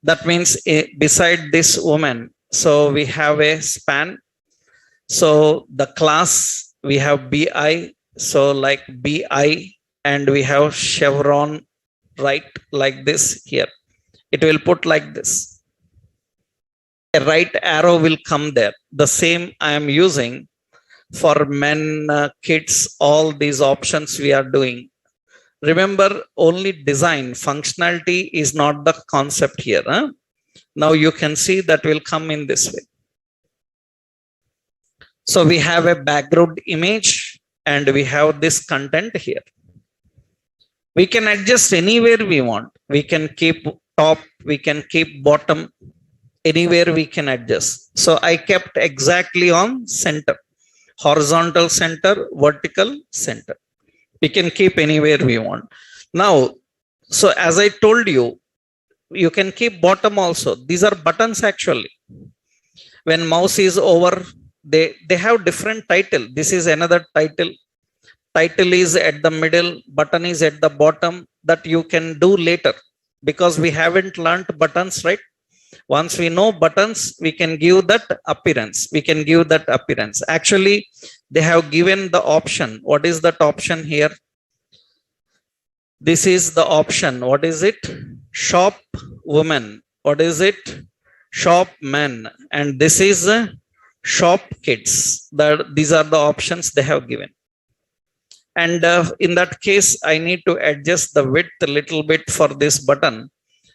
That means beside this woman, so we have a span. So the class, we have BI. So like BI, and we have chevron, right? Like this here. It will put like this. A right arrow will come there. The same I am using for men, kids, all these options we are doing. Remember, only design, functionality is not the concept here. Huh? Now you can see that will come in this way. So we have a background image and we have this content here. We can adjust anywhere we want. We can keep top, we can keep bottom, anywhere we can adjust. So I kept exactly on center, horizontal center, vertical center. We can keep anywhere we want. Now, so as I told you, you can keep bottom also. These are buttons actually. When mouse is over, they have different title. This is another title. Title is at the middle, button is at the bottom. That you can do later because we haven't learned buttons, right? Once we know buttons, we can give that appearance. We can give that appearance. Actually, they have given the option. What is that option here? This is the option. What is it? Shop women. What is it? Shop men. And this is shop kids. These are the options they have given. And in that case, I need to adjust the width a little bit for this button.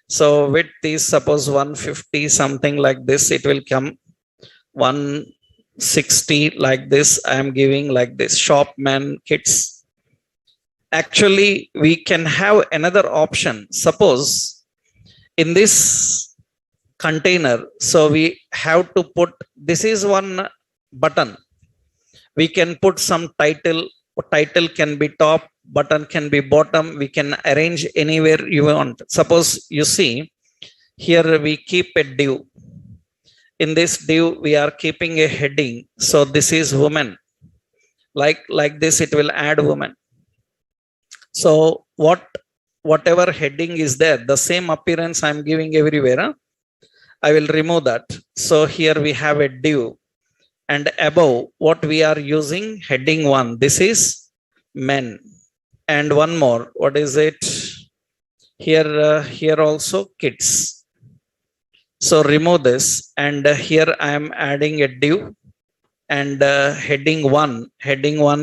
So width is suppose 150, something like this. It will come 160 like this. I am giving like this. Shop men kids. Actually, we can have another option. Suppose in this container, so we have to put, this is one button. We can put some title. Title can be top, button can be bottom. We can arrange anywhere you want. Suppose you see here we keep a div. In this div we are keeping a heading. So this is woman. Like this it will add woman. So whatever heading is there, the same appearance I am giving everywhere. Huh? I will remove that. So here we have a div. And above what we are using, heading 1, this is men. And one more, what is it? Here also kids. So remove this, and here I am adding a div, and heading 1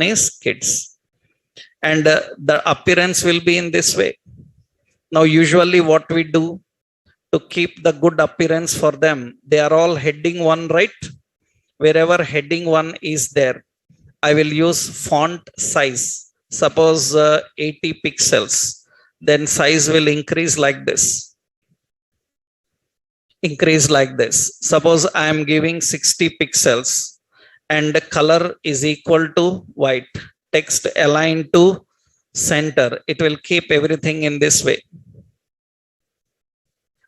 is kids. And the appearance will be in this way. Now usually what we do to keep the good appearance for them, they are all heading 1, right? Wherever heading 1 is there, I will use font size. Suppose 80 pixels. Then size will increase like this. increase like this. Suppose I am giving 60 pixels and the color is equal to white, text aligned to center, it will keep everything in this way.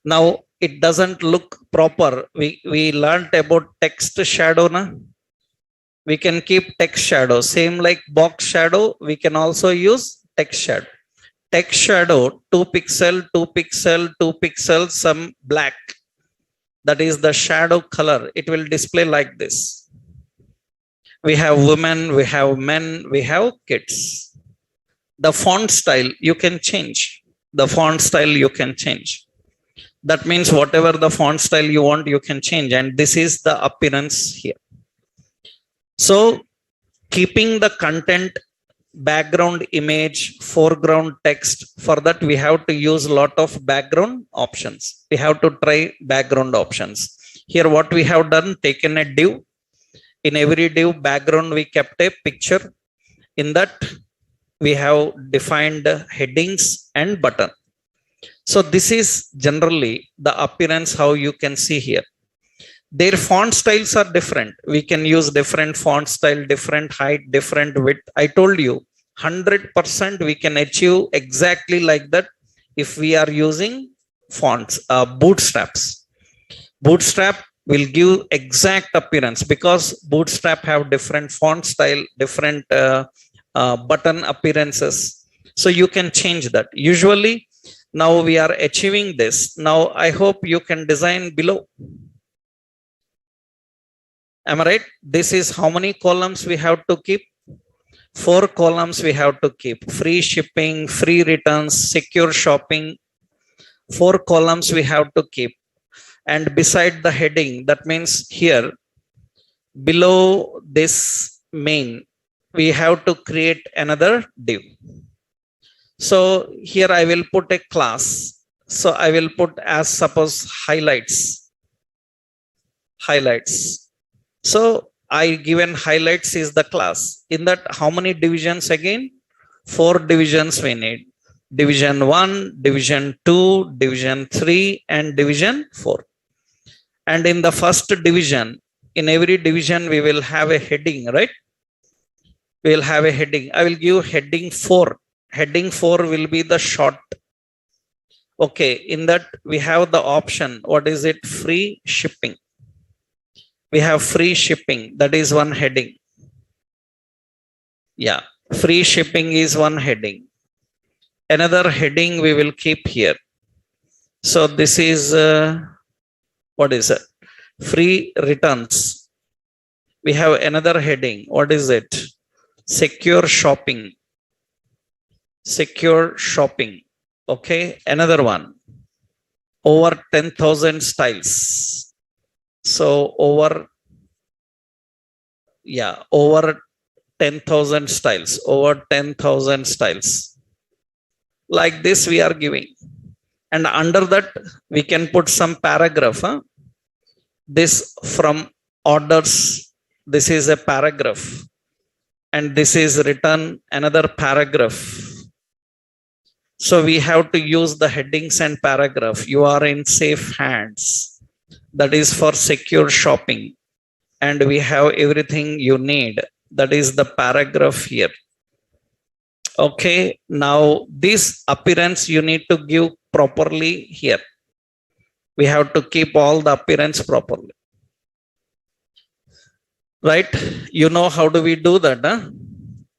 Now it doesn't look proper. We learned about text shadow na. We can keep text shadow, same like box shadow, we can also use text shadow. Text shadow 2 pixel, 2 pixel, 2 pixel, some black, that is the shadow color. It will display like this. We have women, we have men, we have kids. The font style you can change. The font style you can change. That means whatever the font style you want, you can change. And this is the appearance here. So keeping the content, background image, foreground text, for that we have to use a lot of background options. We have to try background options. Here what we have done, taken a div. In every div background we kept a picture. In that we have defined headings and button. So this is generally the appearance how you can see here. Their font styles are different. We can use different font style, different height, different width. I told you 100% we can achieve exactly like that if we are using fonts, bootstraps. Bootstrap will give exact appearance because bootstrap have different font style, different button appearances. So you can change that. Usually now we are achieving this. Now I hope you can design below. Am I right? This is how many columns we have to keep? 4 columns we have to keep. Free shipping, free returns, secure shopping. 4 columns we have to keep. And beside the heading, that means here below this main, we have to create another div. So here I will put a class. So I will put as suppose highlights. Highlights. So I given highlights is the class. In that how many divisions again? 4 divisions we need. Division 1, division 2, division 3 and division 4. And in the first division, in every division we will have a heading, right? We will have a heading. I will give heading 4. Heading 4 will be the short. Okay, in that we have the option. What is it? Free shipping. We have free shipping. That is one heading. Yeah, free shipping is one heading. Another heading we will keep here. So this is what is it? Free returns. We have another heading. What is it? Secure shopping. Secure shopping. Okay, another one. Over 10,000 styles. So over 10,000 styles. Over 10,000 styles. Like this we are giving. And under that we can put some paragraph. This from orders. This is a paragraph. And this is written another paragraph. So we have to use the headings and paragraph. You are in safe hands. That is for secure shopping. And we have everything you need. That is the paragraph here. Okay, now this appearance you need to give properly here. We have to keep all the appearance properly. Right? You know how do we do that? Huh?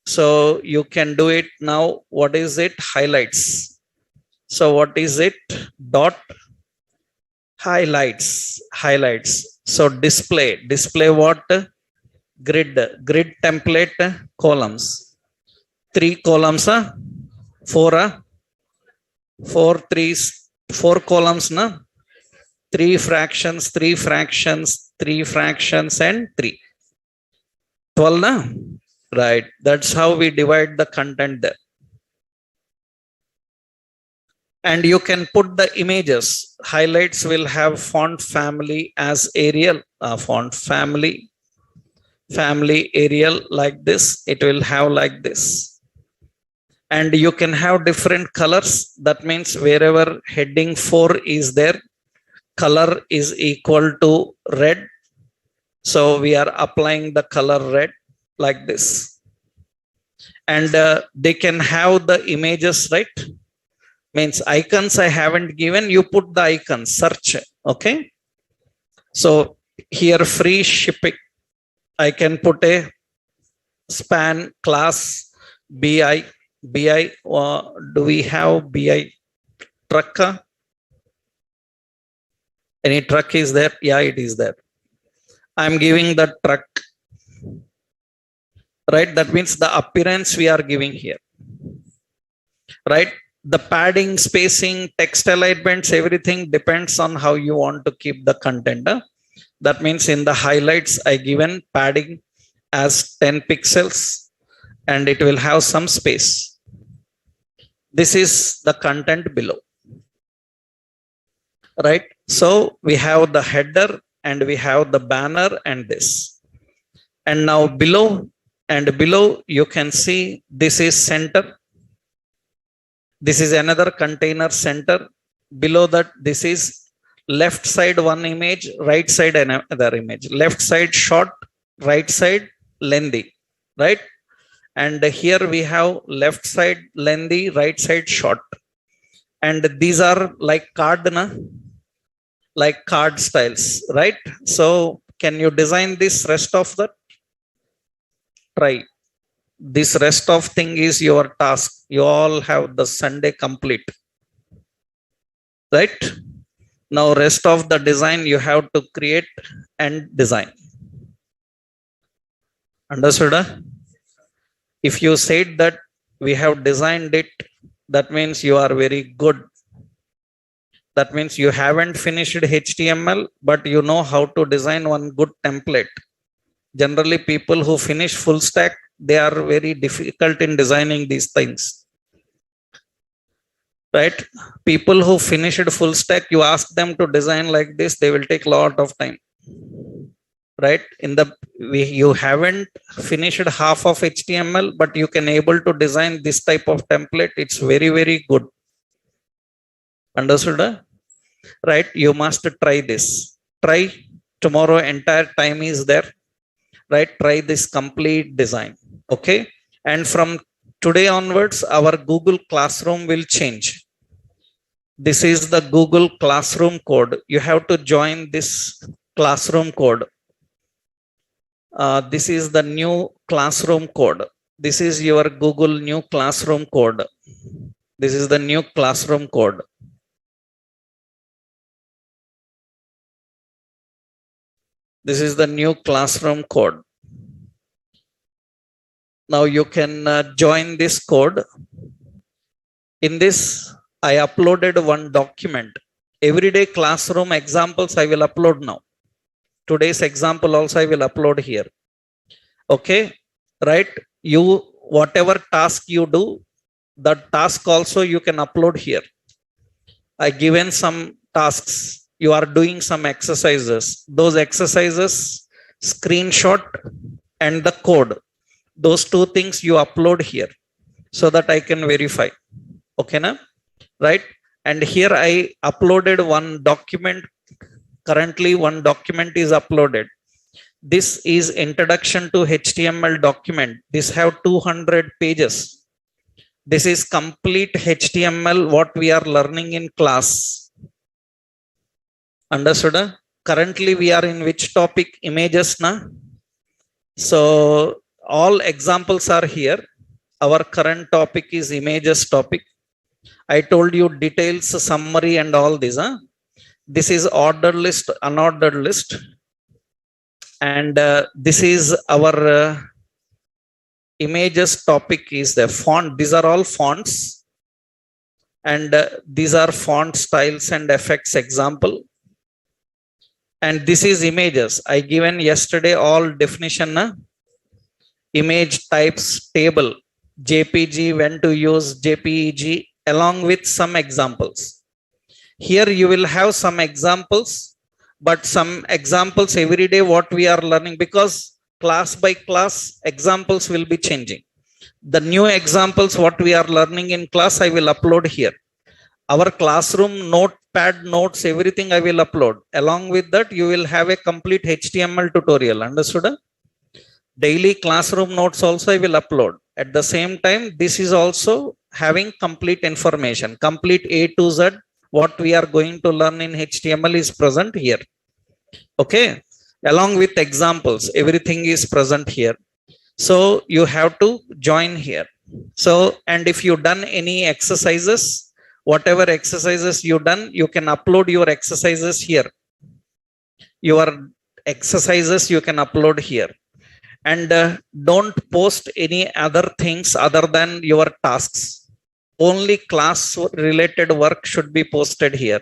So you can do it now. What is it? Highlights. So what is it? Dot highlights. Highlights. So display. Display what? Grid. Grid template columns. 3 columns. 4. 4 columns. 3 fractions, 3 fractions, 3 fractions and 3. 12 na? Right. That's how we divide the content there. And you can put the images. Highlights will have font family as Arial. Font family. Family Arial like this. It will have like this. And you can have different colors. That means wherever heading 4 is there, color is equal to red. So we are applying the color red like this. And they can have the images, right? Means icons I haven't given, you put the icons, search. Okay. So here free shipping, I can put a span class BI. Do we have BI truck? Any truck is there? Yeah, it is there. I'm giving the truck, right? That means the appearance we are giving here, right? The padding, spacing, text alignments, everything depends on how you want to keep the content. That means in the highlights, I given padding as 10 pixels and it will have some space. This is the content below, right? So we have the header and we have the banner and this. And now below you can see this is center. This is another container center. Below that, this is left side one image, right side another image. Left side short, right side lengthy, right? And here we have left side lengthy, right side short. And these are like card, like card styles, right? So can you design this rest of that? Try. This rest of thing is your task. You all have the Sunday complete, right? Now rest of the design you have to create and design. Understood? If you said that we have designed it, that means you are very good. That means you haven't finished HTML, but you know how to design one good template. Generally, people who finish full stack, they are very difficult in designing these things, right? People who finished full stack, you ask them to design like this, they will take a lot of time, right? You haven't finished half of HTML, but you can able to design this type of template. It's very, very good. Understood? Right? You must try this. Try tomorrow. Entire time is there. Right? Try this complete design. Okay. And from today onwards, our Google Classroom will change. This is the Google Classroom code. You have to join this classroom code. This is the new classroom code. This is your Google new classroom code. This is the new classroom code. This is the new classroom code. Now you can join this code. In this, I uploaded one document. Everyday classroom examples I will upload now. Today's example also I will upload here. Okay, right? You, whatever task you do, that task also you can upload here. I given some tasks. You are doing some exercises. Those exercises, screenshot and the code. Those two things you upload here so that I can verify. Okay, na? Right? And here I uploaded one document. Currently, one document is uploaded. This is introduction to HTML document. This have 200 pages. This is complete HTML, what we are learning in class. Understood? Currently, we are in which topic? Images, na? So, all examples are here. Our current topic is images topic. I told you details, summary and all this. This is ordered list, unordered list. And this is our images topic is the font. These are all fonts. And these are font styles and effects example. And this is images. I given yesterday all definition. Image types table. JPG, when to use JPEG, along with some examples. Here you will have some examples, but some examples every day what we are learning, because class by class examples will be changing. The new examples what we are learning in class I will upload here. Our classroom note pad notes, everything I will upload. Along with that, you will have a complete HTML tutorial. Understood? Daily classroom notes also I will upload. At the same time, this is also having complete information, complete A to Z. What we are going to learn in HTML is present here. Okay. Along with examples, everything is present here. So you have to join here. So, and if you done any exercises, whatever exercises you done, you can upload your exercises here. Your exercises you can upload here. And don't post any other things other than your tasks. Only class related work should be posted here.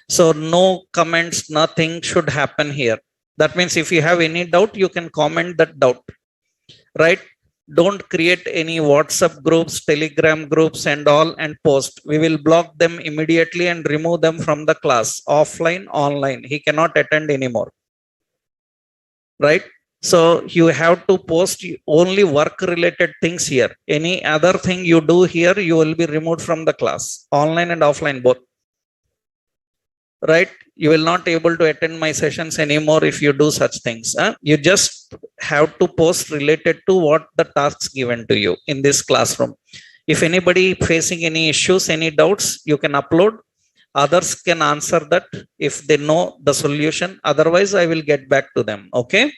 So no comments, nothing should happen here. That means if you have any doubt, you can comment that doubt, right? Don't create any WhatsApp groups, Telegram groups and all and post. We will block them immediately and remove them from the class. Offline, online. He cannot attend anymore, right? So you have to post only work related things here. Any other thing you do here, you will be removed from the class, online and offline both, right? You will not able to attend my sessions anymore if you do such things. You just have to post related to what the tasks given to you in this classroom. If anybody facing any issues, any doubts, you can upload. Others can answer that if they know the solution. Otherwise, I will get back to them. Okay.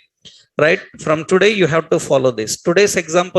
Right. From today, you have to follow this. Today's example